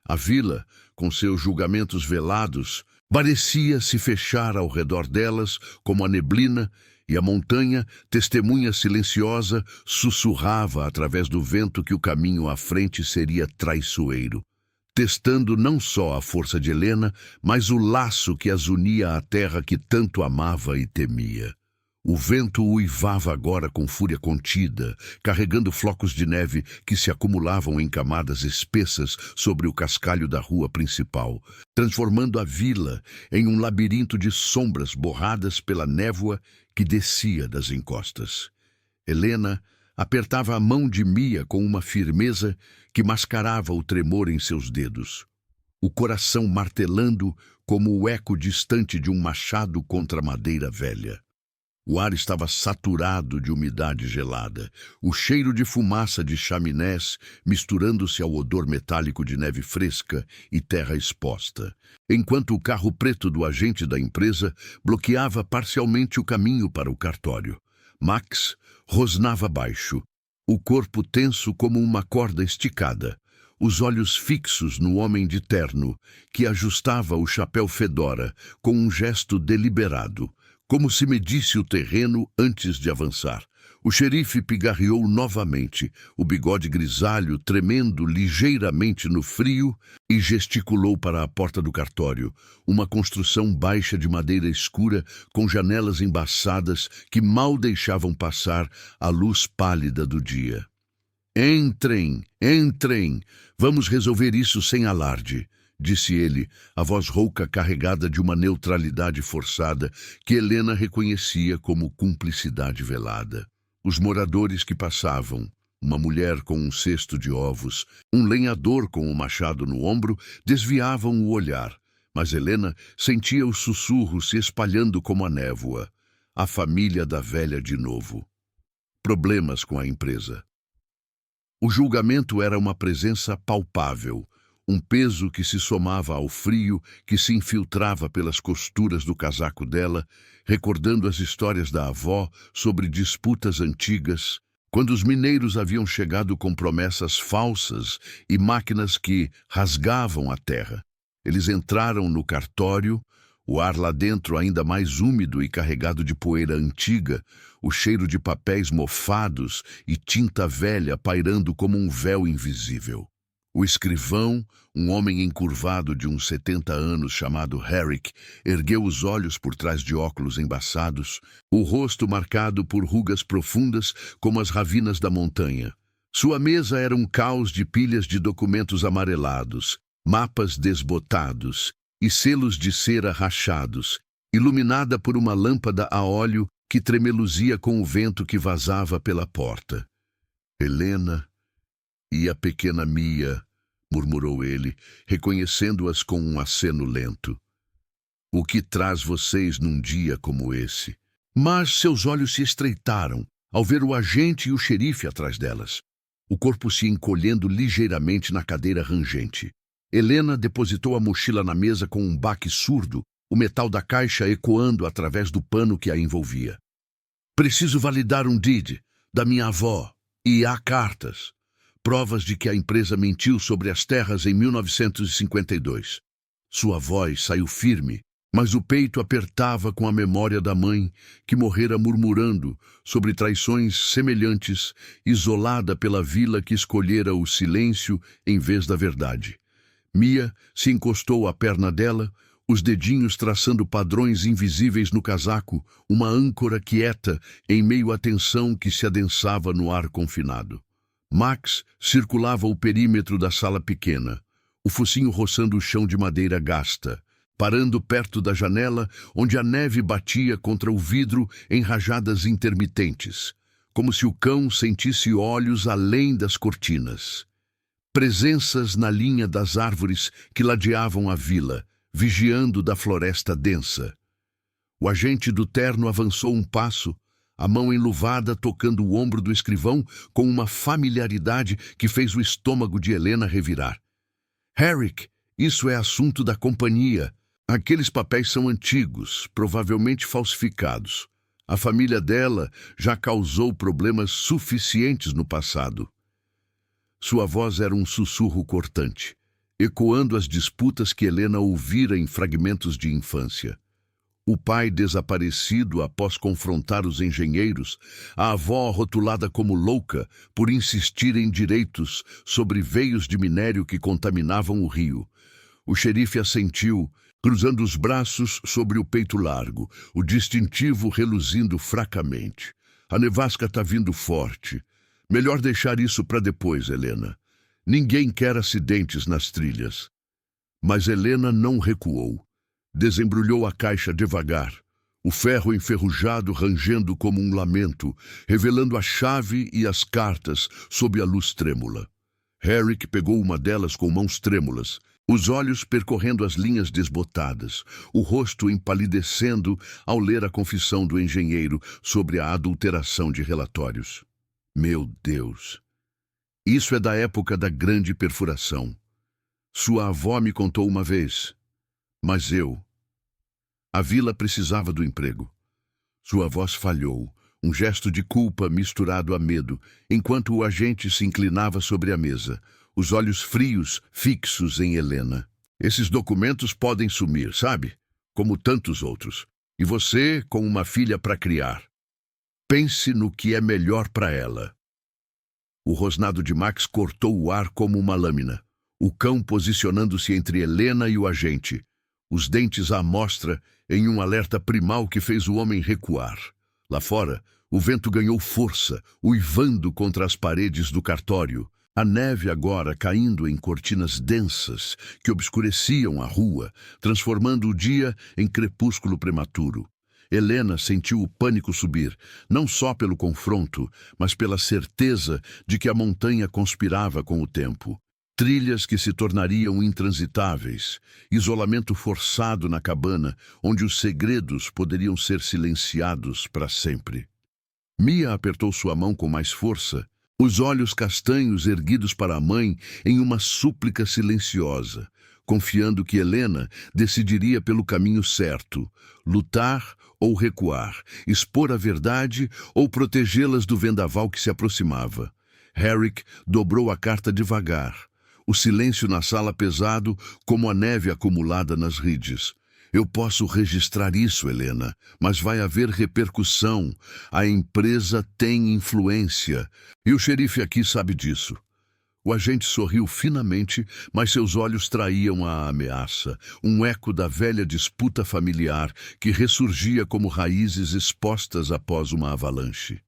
A vila, com seus julgamentos velados, parecia se fechar ao redor delas como a neblina, e a montanha, testemunha silenciosa, sussurrava através do vento que o caminho à frente seria traiçoeiro, testando não só a força de Helena, mas o laço que as unia à terra que tanto amava e temia. O vento uivava agora com fúria contida, carregando flocos de neve que se acumulavam em camadas espessas sobre o cascalho da rua principal, transformando a vila em um labirinto de sombras borradas pela névoa que descia das encostas. Helena apertava a mão de Mia com uma firmeza que mascarava o tremor em seus dedos, o coração martelando como o eco distante de um machado contra madeira velha. O ar estava saturado de umidade gelada, o cheiro de fumaça de chaminés misturando-se ao odor metálico de neve fresca e terra exposta, enquanto o carro preto do agente da empresa bloqueava parcialmente o caminho para o cartório. Max rosnava baixo, o corpo tenso como uma corda esticada, os olhos fixos no homem de terno, que ajustava o chapéu fedora com um gesto deliberado, como se medisse o terreno antes de avançar. O xerife pigarreou novamente, o bigode grisalho tremendo ligeiramente no frio, e gesticulou para a porta do cartório, uma construção baixa de madeira escura com janelas embaçadas que mal deixavam passar a luz pálida do dia. Entrem, entrem, vamos resolver isso sem alarde, disse ele, a voz rouca carregada de uma neutralidade forçada que Helena reconhecia como cumplicidade velada. Os moradores que passavam, uma mulher com um cesto de ovos, um lenhador com um machado no ombro, desviavam o olhar, mas Helena sentia o sussurro se espalhando como a névoa. A família da velha de novo. Problemas com a empresa. O julgamento era uma presença palpável, um peso que se somava ao frio que se infiltrava pelas costuras do casaco dela, recordando as histórias da avó sobre disputas antigas, quando os mineiros haviam chegado com promessas falsas e máquinas que rasgavam a terra. Eles entraram no cartório, o ar lá dentro ainda mais úmido e carregado de poeira antiga, o cheiro de papéis mofados e tinta velha pairando como um véu invisível. O escrivão, um homem encurvado de uns 70 anos chamado Herrick, ergueu os olhos por trás de óculos embaçados, o rosto marcado por rugas profundas como as ravinas da montanha. Sua mesa era um caos de pilhas de documentos amarelados, mapas desbotados e selos de cera rachados, iluminada por uma lâmpada a óleo que tremeluzia com o vento que vazava pela porta. Helena e a pequena Mia, murmurou ele, reconhecendo-as com um aceno lento. O que traz vocês num dia como esse? Mas seus olhos se estreitaram ao ver o agente e o xerife atrás delas, o corpo se encolhendo ligeiramente na cadeira rangente. Helena depositou a mochila na mesa com um baque surdo, o metal da caixa ecoando através do pano que a envolvia. Preciso validar um deed da minha avó, e há cartas. Provas de que a empresa mentiu sobre as terras em 1952. Sua voz saiu firme, mas o peito apertava com a memória da mãe, que morrera murmurando sobre traições semelhantes, isolada pela vila que escolhera o silêncio em vez da verdade. Mia se encostou à perna dela, os dedinhos traçando padrões invisíveis no casaco, uma âncora quieta em meio à tensão que se adensava no ar confinado. Max circulava o perímetro da sala pequena, o focinho roçando o chão de madeira gasta, parando perto da janela onde a neve batia contra o vidro em rajadas intermitentes. como se o cão sentisse olhos além das cortinas. Presenças na linha das árvores que ladeavam a vila, vigiando da floresta densa. O agente do terno avançou um passo, a mão enluvada tocando o ombro do escrivão com uma familiaridade que fez o estômago de Helena revirar. Herrick, isso é assunto da companhia. Aqueles papéis são antigos, provavelmente falsificados. A família dela já causou problemas suficientes no passado. Sua voz era um sussurro cortante, ecoando as disputas que Helena ouvira em fragmentos de infância. O pai desaparecido após confrontar os engenheiros, a avó rotulada como louca por insistir em direitos sobre veios de minério que contaminavam o rio. O xerife assentiu, cruzando os braços sobre o peito largo, o distintivo reluzindo fracamente. A nevasca está vindo forte. Melhor deixar isso para depois, Helena. Ninguém quer acidentes nas trilhas. Mas Helena não recuou. Desembrulhou a caixa devagar, o ferro enferrujado rangendo como um lamento, revelando a chave e as cartas sob a luz trêmula. Herrick pegou uma delas com mãos trêmulas, os olhos percorrendo as linhas desbotadas, o rosto empalidecendo ao ler a confissão do engenheiro sobre a adulteração de relatórios. Meu Deus! Isso é da época da grande perfuração. Sua avó me contou uma vez. Mas a vila precisava do emprego. Sua voz falhou, um gesto de culpa misturado a medo, enquanto o agente se inclinava sobre a mesa, os olhos frios fixos em Helena. Esses documentos podem sumir, sabe? Como tantos outros. E você com uma filha para criar. Pense no que é melhor para ela. O rosnado de Max cortou o ar como uma lâmina, o cão posicionando-se entre Helena e o agente, os dentes à mostra em um alerta primal que fez o homem recuar. Lá fora, o vento ganhou força, uivando contra as paredes do cartório, a neve agora caindo em cortinas densas que obscureciam a rua, transformando o dia em crepúsculo prematuro. Helena sentiu o pânico subir, não só pelo confronto, mas pela certeza de que a montanha conspirava com o tempo. Trilhas que se tornariam intransitáveis, isolamento forçado na cabana, onde os segredos poderiam ser silenciados para sempre. Mia apertou sua mão com mais força, os olhos castanhos erguidos para a mãe em uma súplica silenciosa, confiando que Helena decidiria pelo caminho certo, lutar ou recuar, expor a verdade ou protegê-las do vendaval que se aproximava. Herrick dobrou a carta devagar, o silêncio na sala pesado como a neve acumulada nas redes. Eu posso registrar isso, Helena, mas vai haver repercussão. A empresa tem influência. E o xerife aqui sabe disso. O agente sorriu finamente, mas seus olhos traíam a ameaça, um eco da velha disputa familiar que ressurgia como raízes expostas após uma avalanche.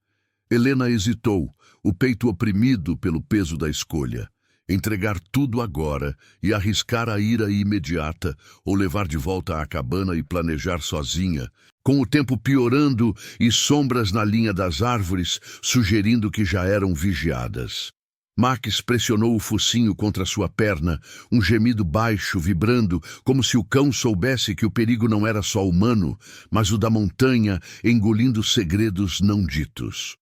Helena hesitou, o peito oprimido pelo peso da escolha. Entregar tudo agora e arriscar a ira imediata ou levar de volta à cabana e planejar sozinha, com o tempo piorando e sombras na linha das árvores sugerindo que já eram vigiadas. Max pressionou o focinho contra sua perna, um gemido baixo vibrando como se o cão soubesse que o perigo não era só humano, mas o da montanha engolindo segredos não ditos.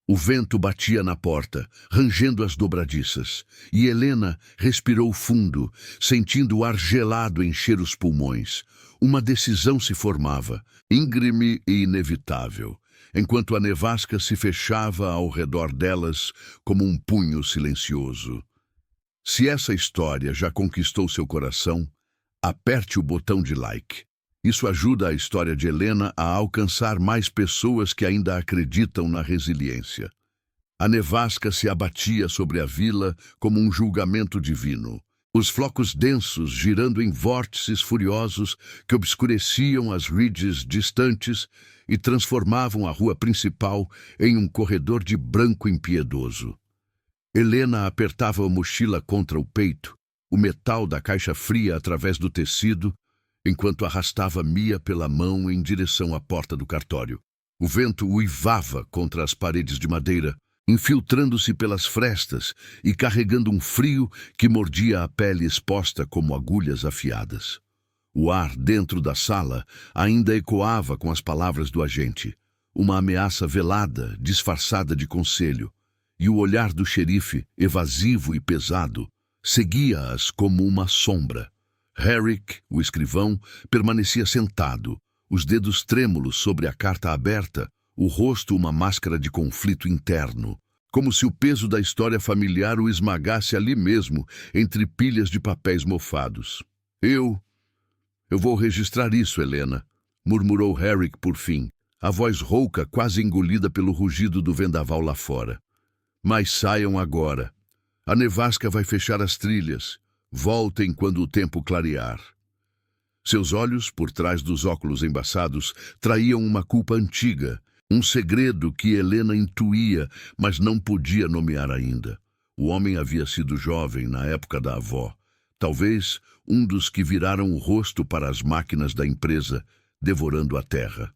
O vento batia na porta, rangendo as dobradiças, e Helena respirou fundo, sentindo o ar gelado encher os pulmões. Uma decisão se formava, íngreme e inevitável, enquanto a nevasca se fechava ao redor delas como um punho silencioso. Se essa história já conquistou seu coração, aperte o botão de like. Isso ajuda a história de Helena a alcançar mais pessoas que ainda acreditam na resiliência. A nevasca se abatia sobre a vila como um julgamento divino. Os flocos densos girando em vórtices furiosos que obscureciam as ridges distantes e transformavam a rua principal em um corredor de branco impiedoso. Helena apertava a mochila contra o peito, o metal da caixa fria através do tecido, enquanto arrastava Mia pela mão em direção à porta do cartório. O vento uivava contra as paredes de madeira, infiltrando-se pelas frestas e carregando um frio que mordia a pele exposta como agulhas afiadas. O ar dentro da sala ainda ecoava com as palavras do agente, uma ameaça velada, disfarçada de conselho, e o olhar do xerife, evasivo e pesado, seguia-as como uma sombra. Herrick, o escrivão, permanecia sentado, os dedos trêmulos sobre a carta aberta, o rosto uma máscara de conflito interno, como se o peso da história familiar o esmagasse ali mesmo, entre pilhas de papéis mofados. Eu vou registrar isso, Helena, murmurou Herrick por fim, a voz rouca quase engolida pelo rugido do vendaval lá fora. Mas saiam agora. A nevasca vai fechar as trilhas. Voltem quando o tempo clarear. Seus olhos, por trás dos óculos embaçados, traíam uma culpa antiga, um segredo que Helena intuía, mas não podia nomear ainda. O homem havia sido jovem na época da avó, talvez um dos que viraram o rosto para as máquinas da empresa, devorando a terra.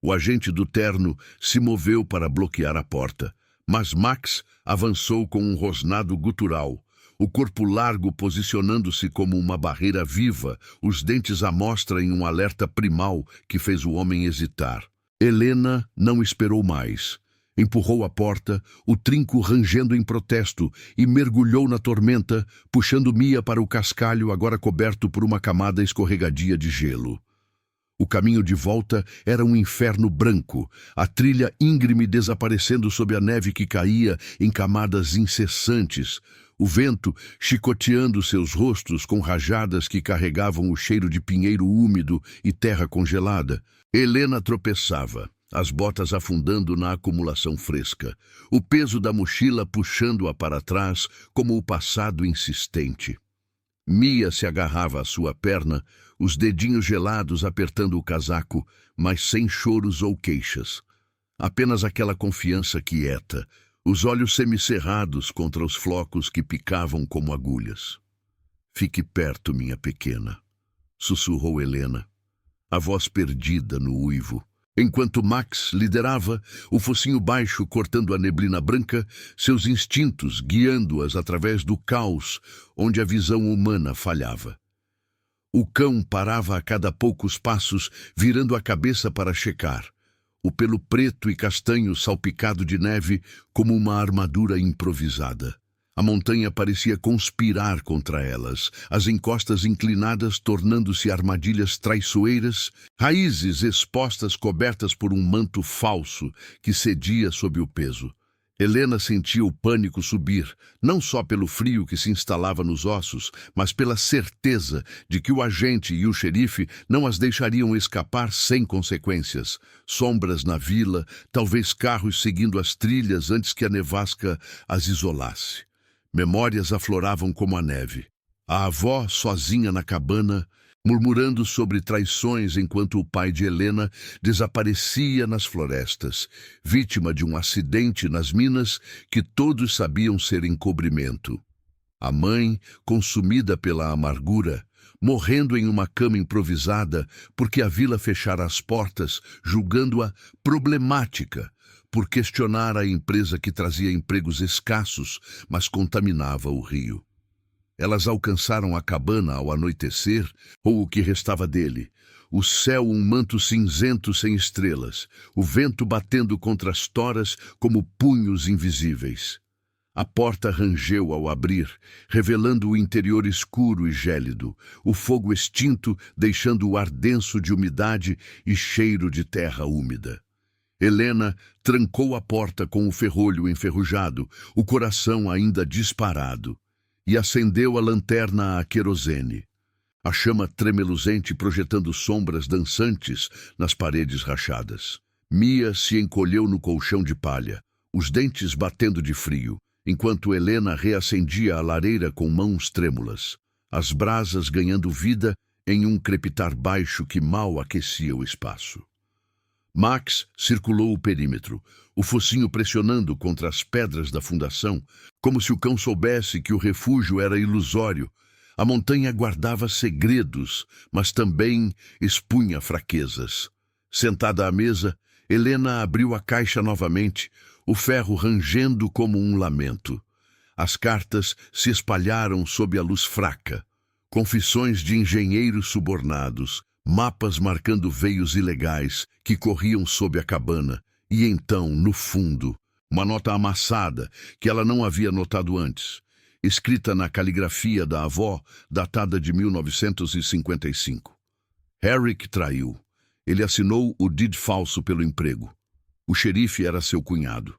O agente do terno se moveu para bloquear a porta, mas Max avançou com um rosnado gutural, o corpo largo posicionando-se como uma barreira viva, os dentes à mostra em um alerta primal que fez o homem hesitar. Helena não esperou mais. Empurrou a porta, o trinco rangendo em protesto, e mergulhou na tormenta, puxando Mia para o cascalho agora coberto por uma camada escorregadia de gelo. O caminho de volta era um inferno branco, a trilha íngreme desaparecendo sob a neve que caía em camadas incessantes, o vento chicoteando seus rostos com rajadas que carregavam o cheiro de pinheiro úmido e terra congelada. Helena tropeçava, as botas afundando na acumulação fresca, o peso da mochila puxando-a para trás como o passado insistente. Mia se agarrava à sua perna, os dedinhos gelados apertando o casaco, mas sem choros ou queixas. Apenas aquela confiança quieta, os olhos semicerrados contra os flocos que picavam como agulhas. "Fique perto, minha pequena", sussurrou Helena, a voz perdida no uivo. Enquanto Max liderava, o focinho baixo cortando a neblina branca, seus instintos guiando-as através do caos onde a visão humana falhava. O cão parava a cada poucos passos, virando a cabeça para checar, o pelo preto e castanho salpicado de neve como uma armadura improvisada. A montanha parecia conspirar contra elas, as encostas inclinadas tornando-se armadilhas traiçoeiras, raízes expostas cobertas por um manto falso que cedia sob o peso. Helena sentia o pânico subir, não só pelo frio que se instalava nos ossos, mas pela certeza de que o agente e o xerife não as deixariam escapar sem consequências. Sombras na vila, talvez carros seguindo as trilhas antes que a nevasca as isolasse. Memórias afloravam como a neve. A avó, sozinha na cabana, murmurando sobre traições enquanto o pai de Helena desaparecia nas florestas, vítima de um acidente nas minas que todos sabiam ser encobrimento. A mãe, consumida pela amargura, morrendo em uma cama improvisada porque a vila fechara as portas, julgando-a problemática, por questionar a empresa que trazia empregos escassos, mas contaminava o rio. Elas alcançaram a cabana ao anoitecer, ou o que restava dele. O céu um manto cinzento sem estrelas, o vento batendo contra as toras como punhos invisíveis. A porta rangeu ao abrir, revelando o interior escuro e gélido, o fogo extinto deixando o ar denso de umidade e cheiro de terra úmida. Helena trancou a porta com o ferrolho enferrujado, o coração ainda disparado, e acendeu a lanterna a querosene. A chama tremeluzente projetando sombras dançantes nas paredes rachadas. Mia se encolheu no colchão de palha, os dentes batendo de frio, enquanto Helena reacendia a lareira com mãos trêmulas, as brasas ganhando vida em um crepitar baixo que mal aquecia o espaço. Max circulou o perímetro, o focinho pressionando contra as pedras da fundação, como se o cão soubesse que o refúgio era ilusório. A montanha guardava segredos, mas também expunha fraquezas. Sentada à mesa, Helena abriu a caixa novamente, o ferro rangendo como um lamento. As cartas se espalharam sob a luz fraca. Confissões de engenheiros subornados, mapas marcando veios ilegais que corriam sob a cabana, e então, no fundo, uma nota amassada que ela não havia notado antes, escrita na caligrafia da avó, datada de 1955. Herrick traiu. Ele assinou o deed falso pelo emprego. O xerife era seu cunhado.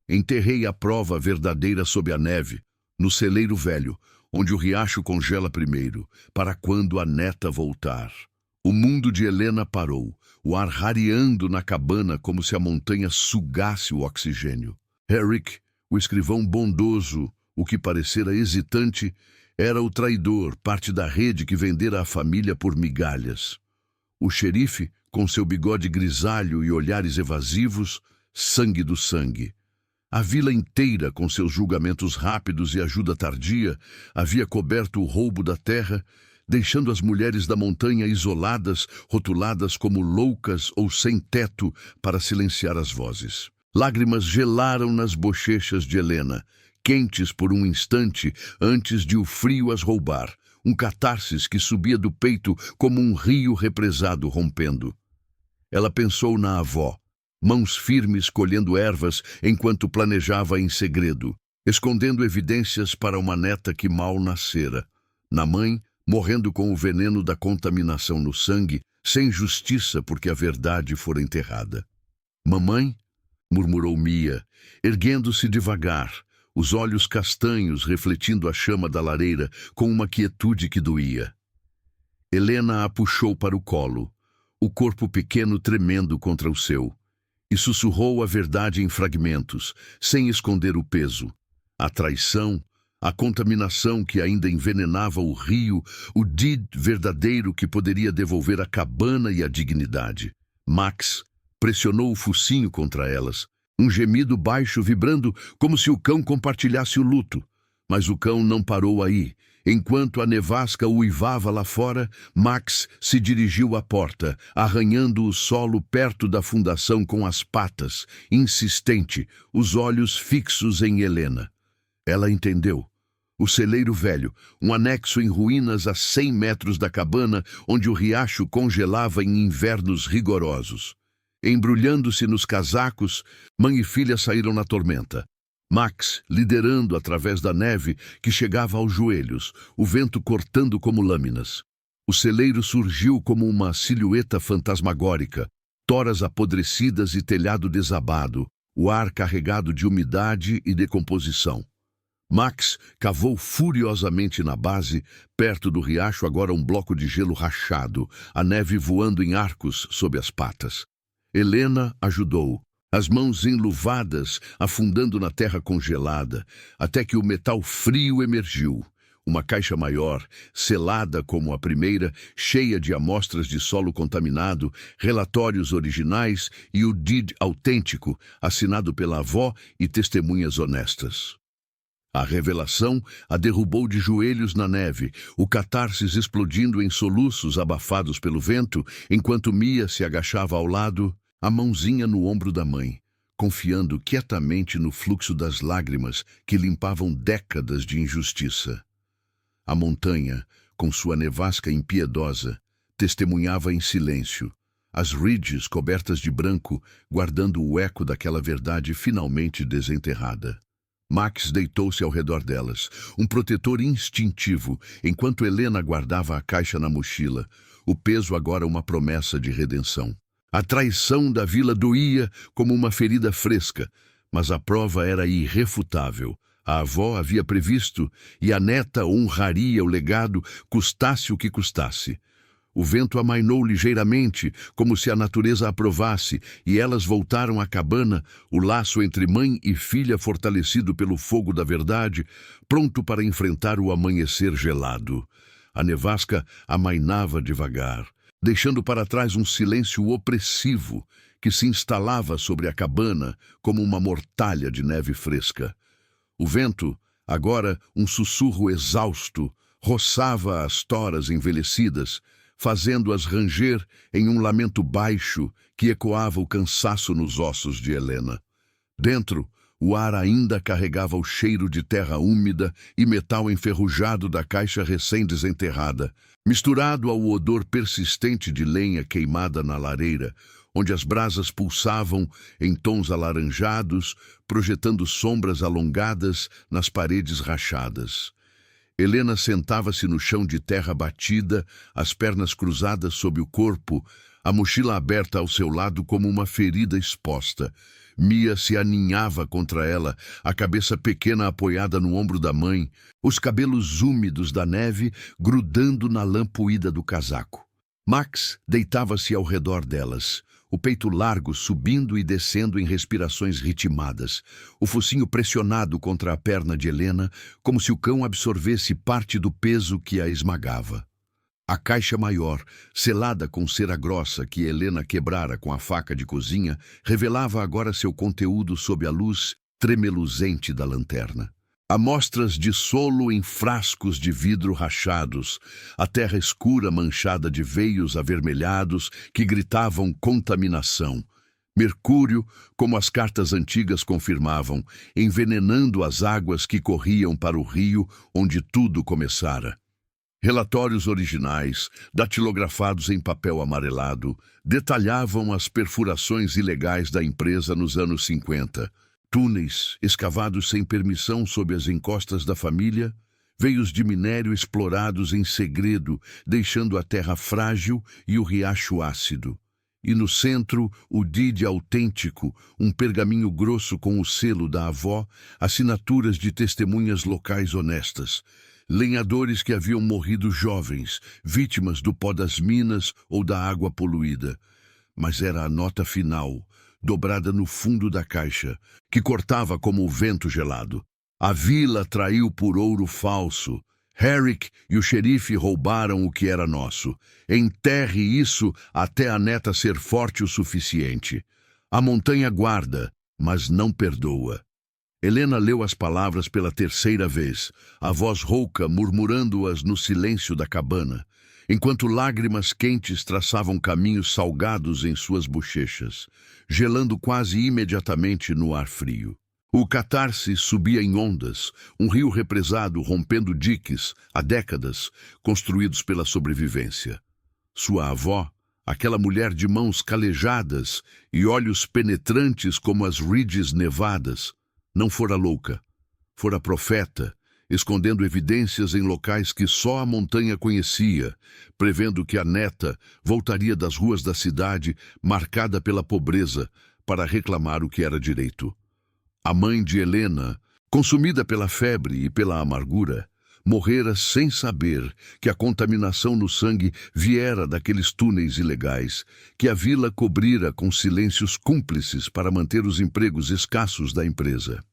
Enterrei a prova verdadeira sob a neve, no celeiro velho, onde o riacho congela primeiro, para quando a neta voltar. O mundo de Helena parou, o ar rareando na cabana como se a montanha sugasse o oxigênio. Herrick, o escrivão bondoso, o que parecera hesitante, era o traidor, parte da rede que vendera a família por migalhas. O xerife, com seu bigode grisalho e olhares evasivos, sangue do sangue. A vila inteira, com seus julgamentos rápidos e ajuda tardia, havia coberto o roubo da terra, deixando as mulheres da montanha isoladas, rotuladas como loucas ou sem teto para silenciar as vozes. Lágrimas gelaram nas bochechas de Helena, quentes por um instante antes de o frio as roubar, um catarsis que subia do peito como um rio represado rompendo. Ela pensou na avó, mãos firmes colhendo ervas enquanto planejava em segredo, escondendo evidências para uma neta que mal nascera. Na mãe, morrendo com o veneno da contaminação no sangue, sem justiça porque a verdade fora enterrada. Mamãe? Murmurou Mia, erguendo-se devagar, os olhos castanhos refletindo a chama da lareira com uma quietude que doía. Helena a puxou para o colo, o corpo pequeno tremendo contra o seu, e sussurrou a verdade em fragmentos, sem esconder o peso. A traição, a contaminação que ainda envenenava o rio, o deed verdadeiro que poderia devolver a cabana e a dignidade. Max pressionou o focinho contra elas, um gemido baixo vibrando como se o cão compartilhasse o luto. Mas o cão não parou aí. Enquanto a nevasca uivava lá fora, Max se dirigiu à porta, arranhando o solo perto da fundação com as patas, insistente, os olhos fixos em Helena. Ela entendeu. O celeiro velho, um anexo em ruínas a 100 metros da cabana, onde o riacho congelava em invernos rigorosos. Embrulhando-se nos casacos, mãe e filha saíram na tormenta. Max liderando através da neve que chegava aos joelhos, o vento cortando como lâminas. O celeiro surgiu como uma silhueta fantasmagórica, toras apodrecidas e telhado desabado, o ar carregado de umidade e decomposição. Max cavou furiosamente na base, perto do riacho agora um bloco de gelo rachado, a neve voando em arcos sob as patas. Helena ajudou, as mãos enluvadas, afundando na terra congelada, até que o metal frio emergiu. Uma caixa maior, selada como a primeira, cheia de amostras de solo contaminado, relatórios originais e o deed autêntico, assinado pela avó e testemunhas honestas. A revelação a derrubou de joelhos na neve, o catarsis explodindo em soluços abafados pelo vento, enquanto Mia se agachava ao lado, a mãozinha no ombro da mãe, confiando quietamente no fluxo das lágrimas que limpavam décadas de injustiça. A montanha, com sua nevasca impiedosa, testemunhava em silêncio, as ridges cobertas de branco, guardando o eco daquela verdade finalmente desenterrada. Max deitou-se ao redor delas, um protetor instintivo, enquanto Helena guardava a caixa na mochila, o peso agora uma promessa de redenção. A traição da vila doía como uma ferida fresca, mas a prova era irrefutável. A avó havia previsto e a neta honraria o legado, custasse o que custasse. O vento amainou ligeiramente, como se a natureza aprovasse, e elas voltaram à cabana, o laço entre mãe e filha fortalecido pelo fogo da verdade, pronto para enfrentar o amanhecer gelado. A nevasca amainava devagar, deixando para trás um silêncio opressivo que se instalava sobre a cabana como uma mortalha de neve fresca. O vento, agora um sussurro exausto, roçava as toras envelhecidas, fazendo-as ranger em um lamento baixo que ecoava o cansaço nos ossos de Helena. Dentro, o ar ainda carregava o cheiro de terra úmida e metal enferrujado da caixa recém-desenterrada, misturado ao odor persistente de lenha queimada na lareira, onde as brasas pulsavam em tons alaranjados, projetando sombras alongadas nas paredes rachadas. Helena sentava-se no chão de terra batida, as pernas cruzadas sob o corpo, a mochila aberta ao seu lado como uma ferida exposta. Mia se aninhava contra ela, a cabeça pequena apoiada no ombro da mãe, os cabelos úmidos da neve grudando na lã poída do casaco. Max deitava-se ao redor delas, o peito largo subindo e descendo em respirações ritmadas, o focinho pressionado contra a perna de Helena, como se o cão absorvesse parte do peso que a esmagava. A caixa maior, selada com cera grossa que Helena quebrara com a faca de cozinha, revelava agora seu conteúdo sob a luz tremeluzente da lanterna. Amostras de solo em frascos de vidro rachados, a terra escura manchada de veios avermelhados que gritavam contaminação. Mercúrio, como as cartas antigas confirmavam, envenenando as águas que corriam para o rio onde tudo começara. Relatórios originais, datilografados em papel amarelado, detalhavam as perfurações ilegais da empresa nos anos 50. Túneis escavados sem permissão sob as encostas da família, veios de minério explorados em segredo, deixando a terra frágil e o riacho ácido. E no centro, o DID autêntico, um pergaminho grosso com o selo da avó, assinaturas de testemunhas locais honestas. Lenhadores que haviam morrido jovens, vítimas do pó das minas ou da água poluída. Mas era a nota final, dobrada no fundo da caixa, que cortava como o vento gelado. A vila traiu por ouro falso. Herrick e o xerife roubaram o que era nosso. Enterre isso até a neta ser forte o suficiente. A montanha guarda, mas não perdoa. Helena leu as palavras pela terceira vez, a voz rouca murmurando-as no silêncio da cabana, enquanto lágrimas quentes traçavam caminhos salgados em suas bochechas, gelando quase imediatamente no ar frio. O catarse subia em ondas, um rio represado rompendo diques, há décadas, construídos pela sobrevivência. Sua avó, aquela mulher de mãos calejadas e olhos penetrantes como as ridges nevadas, não fora louca, fora profeta, escondendo evidências em locais que só a montanha conhecia, prevendo que a neta voltaria das ruas da cidade, marcada pela pobreza, para reclamar o que era direito. A mãe de Helena, consumida pela febre e pela amargura, morrera sem saber que a contaminação no sangue viera daqueles túneis ilegais, que a vila cobrira com silêncios cúmplices para manter os empregos escassos da empresa.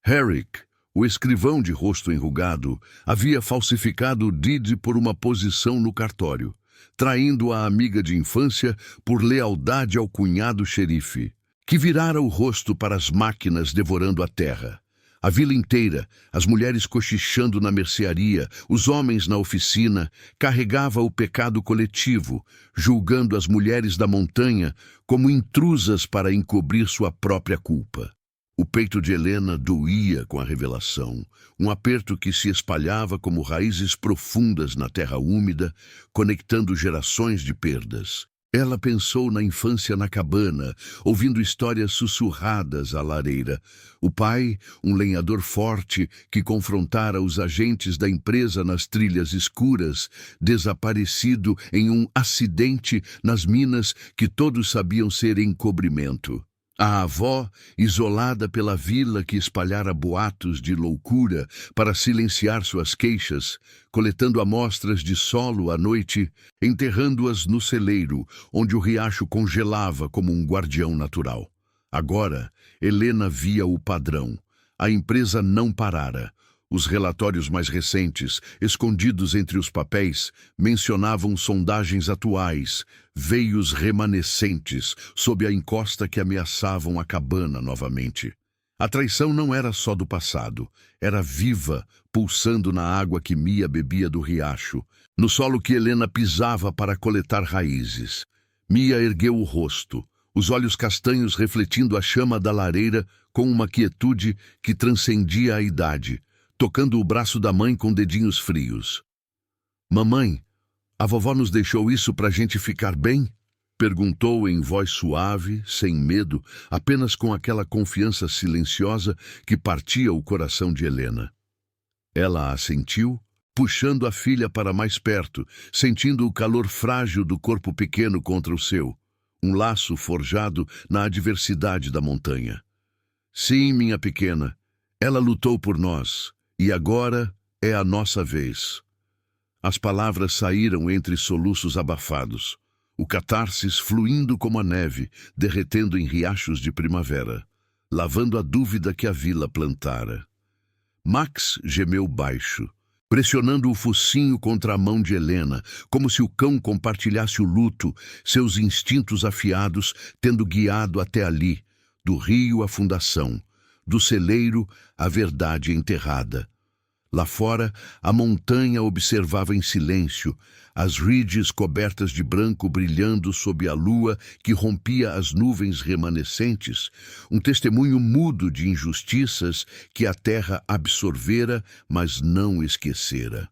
Herrick, o escrivão de rosto enrugado, havia falsificado o DID por uma posição no cartório, traindo a amiga de infância por lealdade ao cunhado xerife, que virara o rosto para as máquinas devorando a terra. A vila inteira, as mulheres cochichando na mercearia, os homens na oficina, carregava o pecado coletivo, julgando as mulheres da montanha como intrusas para encobrir sua própria culpa. O peito de Helena doía com a revelação, um aperto que se espalhava como raízes profundas na terra úmida, conectando gerações de perdas. Ela pensou na infância na cabana, ouvindo histórias sussurradas à lareira. O pai, um lenhador forte que confrontara os agentes da empresa nas trilhas escuras, desaparecido em um acidente nas minas que todos sabiam ser encobrimento. A avó, isolada pela vila que espalhara boatos de loucura para silenciar suas queixas, coletando amostras de solo à noite, enterrando-as no celeiro, onde o riacho congelava como um guardião natural. Agora, Helena via o padrão. A empresa não parara. Os relatórios mais recentes, escondidos entre os papéis, mencionavam sondagens atuais, veios remanescentes, sob a encosta que ameaçavam a cabana novamente. A traição não era só do passado, era viva, pulsando na água que Mia bebia do riacho, no solo que Helena pisava para coletar raízes. Mia ergueu o rosto. os olhos castanhos refletindo a chama da lareira com uma quietude que transcendia a idade, tocando o braço da mãe com dedinhos frios. "Mamãe, a vovó nos deixou isso pra gente ficar bem?" Perguntou em voz suave, sem medo, apenas com aquela confiança silenciosa que partia o coração de Helena. Ela assentiu, puxando a filha para mais perto, sentindo o calor frágil do corpo pequeno contra o seu, um laço forjado na adversidade da montanha. "Sim, minha pequena, ela lutou por nós, e agora é a nossa vez." As palavras saíram entre soluços abafados, o catarsis fluindo como a neve, derretendo em riachos de primavera, lavando a dúvida que a vila plantara. Max gemeu baixo, pressionando o focinho contra a mão de Helena, como se o cão compartilhasse o luto, seus instintos afiados tendo guiado até ali, do rio à fundação, do celeiro à verdade enterrada. Lá fora, a montanha observava em silêncio, as ridges cobertas de branco brilhando sob a lua que rompia as nuvens remanescentes, um testemunho mudo de injustiças que a terra absorvera, mas não esquecera.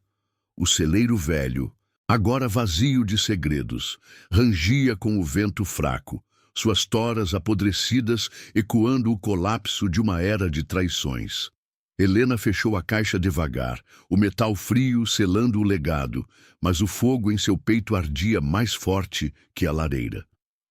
O celeiro velho, agora vazio de segredos, rangia com o vento fraco, suas toras apodrecidas ecoando o colapso de uma era de traições. Helena fechou a caixa devagar, o metal frio selando o legado, mas o fogo em seu peito ardia mais forte que a lareira.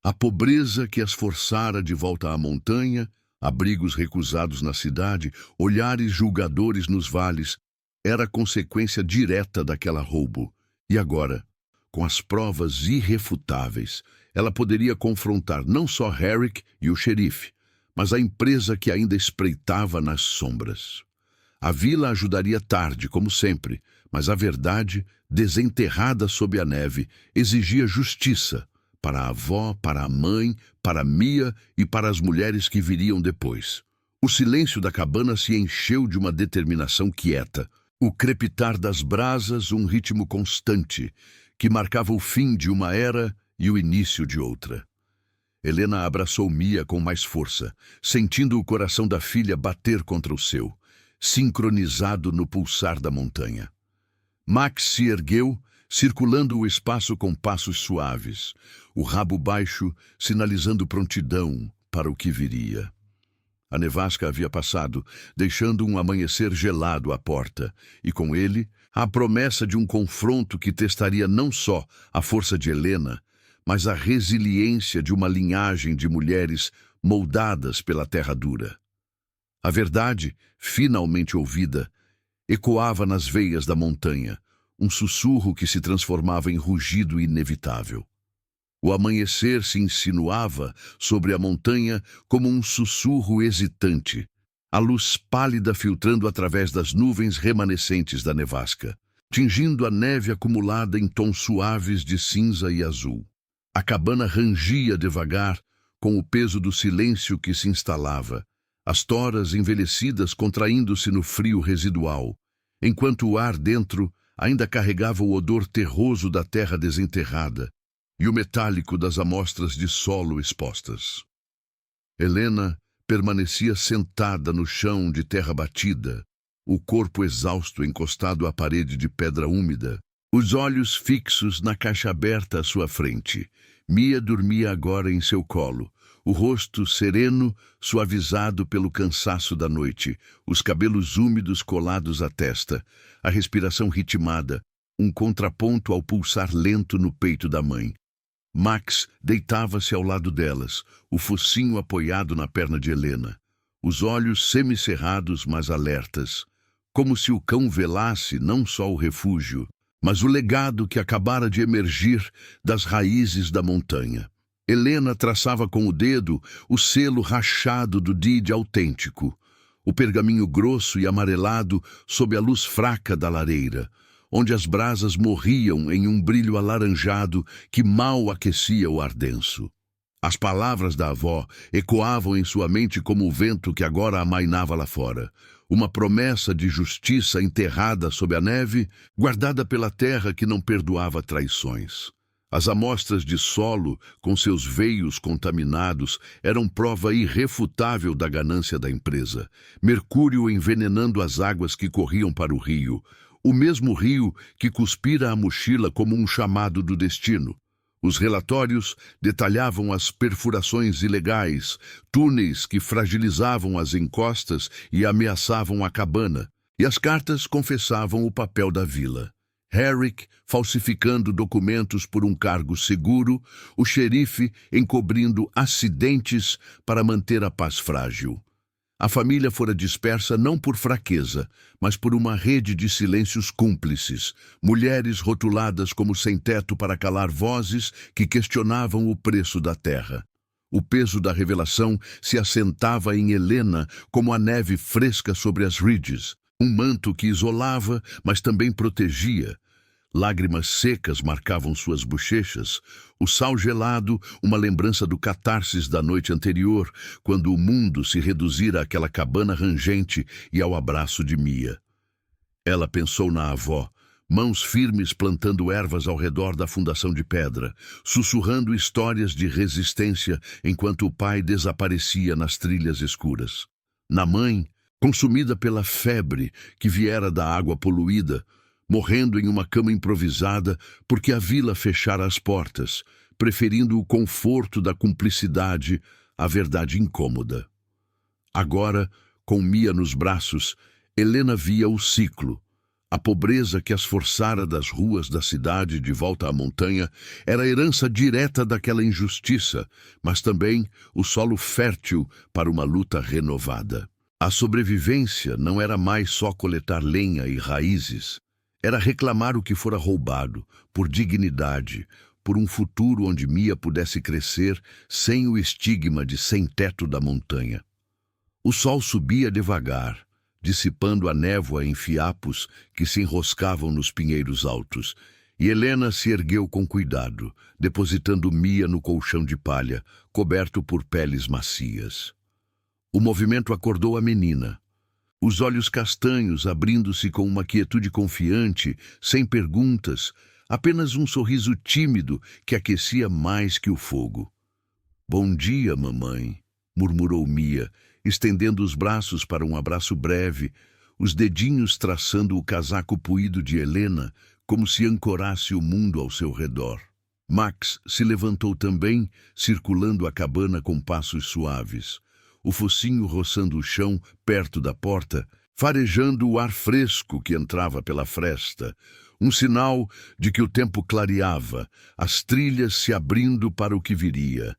A pobreza que as forçara de volta à montanha, abrigos recusados na cidade, olhares julgadores nos vales, era consequência direta daquela roubo. E agora, com as provas irrefutáveis, ela poderia confrontar não só Herrick e o xerife, mas a empresa que ainda espreitava nas sombras. A vila ajudaria tarde, como sempre, mas a verdade, desenterrada sob a neve, exigia justiça para a avó, para a mãe, para Mia e para as mulheres que viriam depois. O silêncio da cabana se encheu de uma determinação quieta, o crepitar das brasas um ritmo constante, que marcava o fim de uma era e o início de outra. Helena abraçou Mia com mais força, sentindo o coração da filha bater contra o seu, sincronizado no pulsar da montanha. Max se ergueu, circulando o espaço com passos suaves, o rabo baixo sinalizando prontidão para o que viria. A nevasca havia passado, deixando um amanhecer gelado à porta, e com ele a promessa de um confronto que testaria não só a força de Helena, mas a resiliência de uma linhagem de mulheres moldadas pela terra dura. A verdade, finalmente ouvida, ecoava nas veias da montanha, um sussurro que se transformava em rugido inevitável. O amanhecer se insinuava sobre a montanha como um sussurro hesitante, a luz pálida filtrando através das nuvens remanescentes da nevasca, tingindo a neve acumulada em tons suaves de cinza e azul. A cabana rangia devagar, com o peso do silêncio que se instalava, as toras envelhecidas contraindo-se no frio residual, enquanto o ar dentro ainda carregava o odor terroso da terra desenterrada e o metálico das amostras de solo expostas. Helena permanecia sentada no chão de terra batida, o corpo exausto encostado à parede de pedra úmida, os olhos fixos na caixa aberta à sua frente. Mia dormia agora em seu colo, o rosto sereno, suavizado pelo cansaço da noite, os cabelos úmidos colados à testa, a respiração ritmada, um contraponto ao pulsar lento no peito da mãe. Max deitava-se ao lado delas, o focinho apoiado na perna de Helena, os olhos semicerrados, mas alertas, como se o cão velasse não só o refúgio, mas o legado que acabara de emergir das raízes da montanha. Helena traçava com o dedo o selo rachado do Deed autêntico, o pergaminho grosso e amarelado sob a luz fraca da lareira, onde as brasas morriam em um brilho alaranjado que mal aquecia o ar denso. As palavras da avó ecoavam em sua mente como o vento que agora amainava lá fora, uma promessa de justiça enterrada sob a neve, guardada pela terra que não perdoava traições. As amostras de solo, com seus veios contaminados, eram prova irrefutável da ganância da empresa. Mercúrio envenenando as águas que corriam para o rio, o mesmo rio que cuspira a mochila como um chamado do destino. Os relatórios detalhavam as perfurações ilegais, túneis que fragilizavam as encostas e ameaçavam a cabana, e as cartas confessavam o papel da vila. Herrick falsificando documentos por um cargo seguro, o xerife encobrindo acidentes para manter a paz frágil. A família fora dispersa não por fraqueza, mas por uma rede de silêncios cúmplices, mulheres rotuladas como sem-teto para calar vozes que questionavam o preço da terra. O peso da revelação se assentava em Helena como a neve fresca sobre as ridges, um manto que isolava, mas também protegia. Lágrimas secas marcavam suas bochechas, o sal gelado, uma lembrança do catarsis da noite anterior, quando o mundo se reduzira àquela cabana rangente e ao abraço de Mia. Ela pensou na avó, mãos firmes plantando ervas ao redor da fundação de pedra, sussurrando histórias de resistência enquanto o pai desaparecia nas trilhas escuras. Na mãe, consumida pela febre que viera da água poluída, morrendo em uma cama improvisada porque a vila fechara as portas, preferindo o conforto da cumplicidade à verdade incômoda. Agora, com Mia nos braços, Helena via o ciclo. A pobreza que as forçara das ruas da cidade de volta à montanha era herança direta daquela injustiça, mas também o solo fértil para uma luta renovada. A sobrevivência não era mais só coletar lenha e raízes. Era reclamar o que fora roubado, por dignidade, por um futuro onde Mia pudesse crescer sem o estigma de sem-teto da montanha. O sol subia devagar, dissipando a névoa em fiapos que se enroscavam nos pinheiros altos, e Helena se ergueu com cuidado, depositando Mia no colchão de palha, coberto por peles macias. O movimento acordou a menina. Os olhos castanhos abrindo-se com uma quietude confiante, sem perguntas, apenas um sorriso tímido que aquecia mais que o fogo. "Bom dia, mamãe", murmurou Mia, estendendo os braços para um abraço breve, os dedinhos traçando o casaco puído de Helena, como se ancorasse o mundo ao seu redor. Max se levantou também, circulando a cabana com passos suaves, o focinho roçando o chão perto da porta, farejando o ar fresco que entrava pela fresta, um sinal de que o tempo clareava, as trilhas se abrindo para o que viria.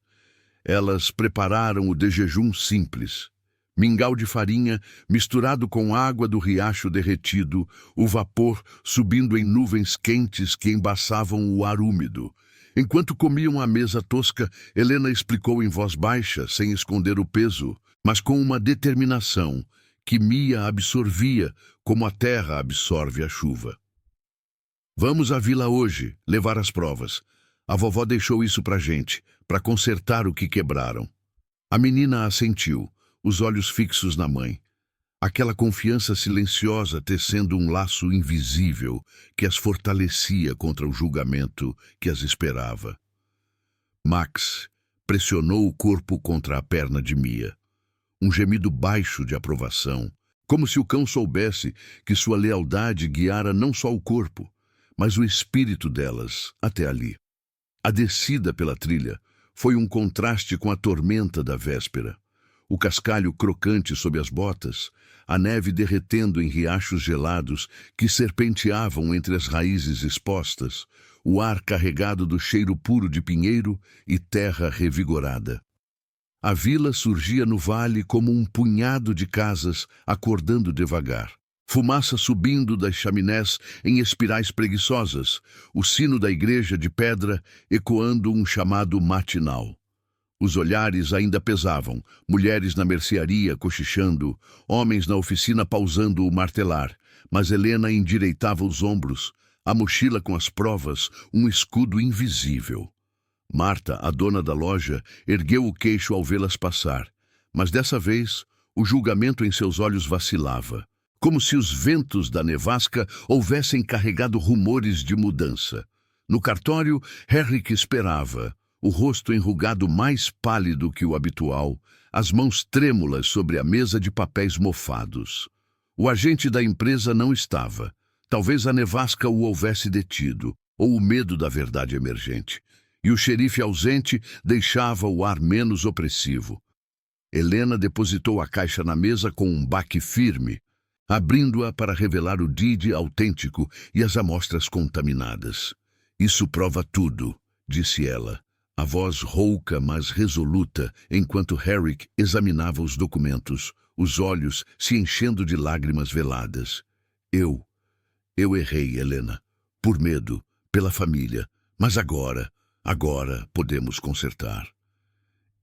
Elas prepararam o de jejum simples. Mingau de farinha misturado com água do riacho derretido, o vapor subindo em nuvens quentes que embaçavam o ar úmido. Enquanto comiam à mesa tosca, Helena explicou em voz baixa, sem esconder o peso, mas com uma determinação que Mia absorvia como a terra absorve a chuva. "Vamos à vila hoje, levar as provas. A vovó deixou isso pra gente, para consertar o que quebraram." A menina assentiu, os olhos fixos na mãe. Aquela confiança silenciosa tecendo um laço invisível que as fortalecia contra o julgamento que as esperava. Max pressionou o corpo contra a perna de Mia. Um gemido baixo de aprovação, como se o cão soubesse que sua lealdade guiara não só o corpo, mas o espírito delas até ali. A descida pela trilha foi um contraste com a tormenta da véspera. O cascalho crocante sob as botas, a neve derretendo em riachos gelados que serpenteavam entre as raízes expostas, o ar carregado do cheiro puro de pinheiro e terra revigorada. A vila surgia no vale como um punhado de casas acordando devagar. Fumaça subindo das chaminés em espirais preguiçosas, o sino da igreja de pedra ecoando um chamado matinal. Os olhares ainda pesavam, mulheres na mercearia cochichando, homens na oficina pausando o martelar, mas Helena endireitava os ombros, a mochila com as provas, um escudo invisível. Marta, a dona da loja, ergueu o queixo ao vê-las passar, mas dessa vez o julgamento em seus olhos vacilava, como se os ventos da nevasca houvessem carregado rumores de mudança. No cartório, Henrik esperava, o rosto enrugado mais pálido que o habitual, as mãos trêmulas sobre a mesa de papéis mofados. O agente da empresa não estava. Talvez a nevasca o houvesse detido, ou o medo da verdade emergente. E o xerife ausente deixava o ar menos opressivo. Helena depositou a caixa na mesa com um baque firme, abrindo-a para revelar o DID autêntico e as amostras contaminadas. Isso prova tudo, disse ela, a voz rouca mas resoluta, enquanto Henrik examinava os documentos, os olhos se enchendo de lágrimas veladas. Eu errei, Helena, por medo, pela família, mas agora podemos consertar.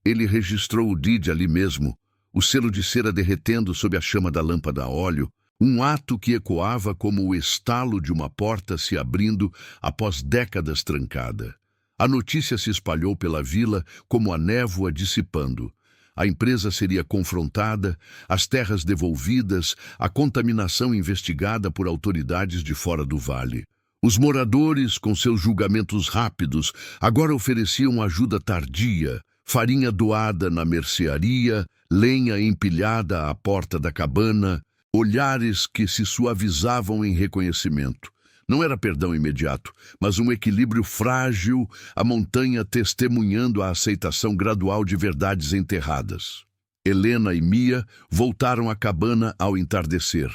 Ele registrou o DID ali mesmo, o selo de cera derretendo sob a chama da lâmpada a óleo, um ato que ecoava como o estalo de uma porta se abrindo após décadas trancada. A notícia se espalhou pela vila como a névoa dissipando. A empresa seria confrontada, as terras devolvidas, a contaminação investigada por autoridades de fora do vale. Os moradores, com seus julgamentos rápidos, agora ofereciam ajuda tardia, farinha doada na mercearia, lenha empilhada à porta da cabana, olhares que se suavizavam em reconhecimento. Não era perdão imediato, mas um equilíbrio frágil, a montanha testemunhando a aceitação gradual de verdades enterradas. Helena e Mia voltaram à cabana ao entardecer.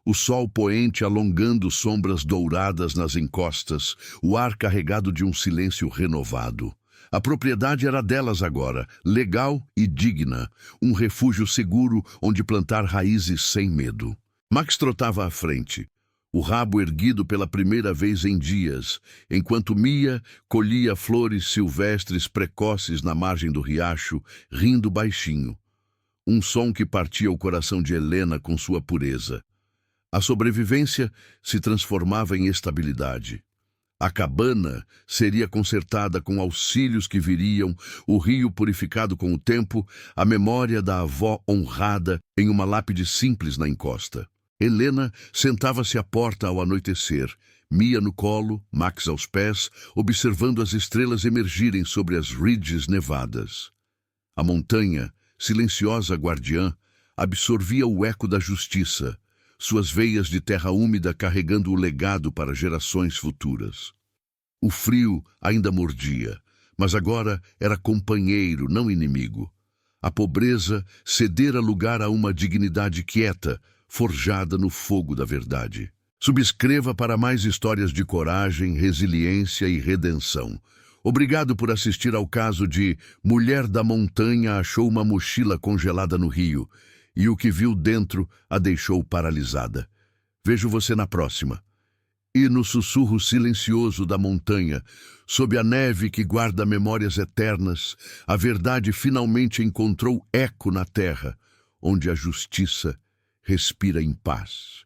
O sol poente alongando sombras douradas nas encostas, o ar carregado de um silêncio renovado. A propriedade era delas agora, legal e digna, um refúgio seguro onde plantar raízes sem medo. Max trotava à frente, o rabo erguido pela primeira vez em dias, enquanto Mia colhia flores silvestres precoces na margem do riacho, rindo baixinho. Um som que partia o coração de Helena com sua pureza. A sobrevivência se transformava em estabilidade. A cabana seria consertada com auxílios que viriam, o rio purificado com o tempo, a memória da avó honrada em uma lápide simples na encosta. Helena sentava-se à porta ao anoitecer, Mia no colo, Max aos pés, observando as estrelas emergirem sobre as ridges nevadas. A montanha, silenciosa guardiã, absorvia o eco da justiça, suas veias de terra úmida carregando o legado para gerações futuras. O frio ainda mordia, mas agora era companheiro, não inimigo. A pobreza cedera lugar a uma dignidade quieta, forjada no fogo da verdade. Subscreva para mais histórias de coragem, resiliência e redenção. Obrigado por assistir ao caso de Mulher da Montanha achou uma mochila congelada no rio e o que viu dentro a deixou paralisada. Vejo você na próxima. E no sussurro silencioso da montanha, sob a neve que guarda memórias eternas, a verdade finalmente encontrou eco na terra, onde a justiça respira em paz.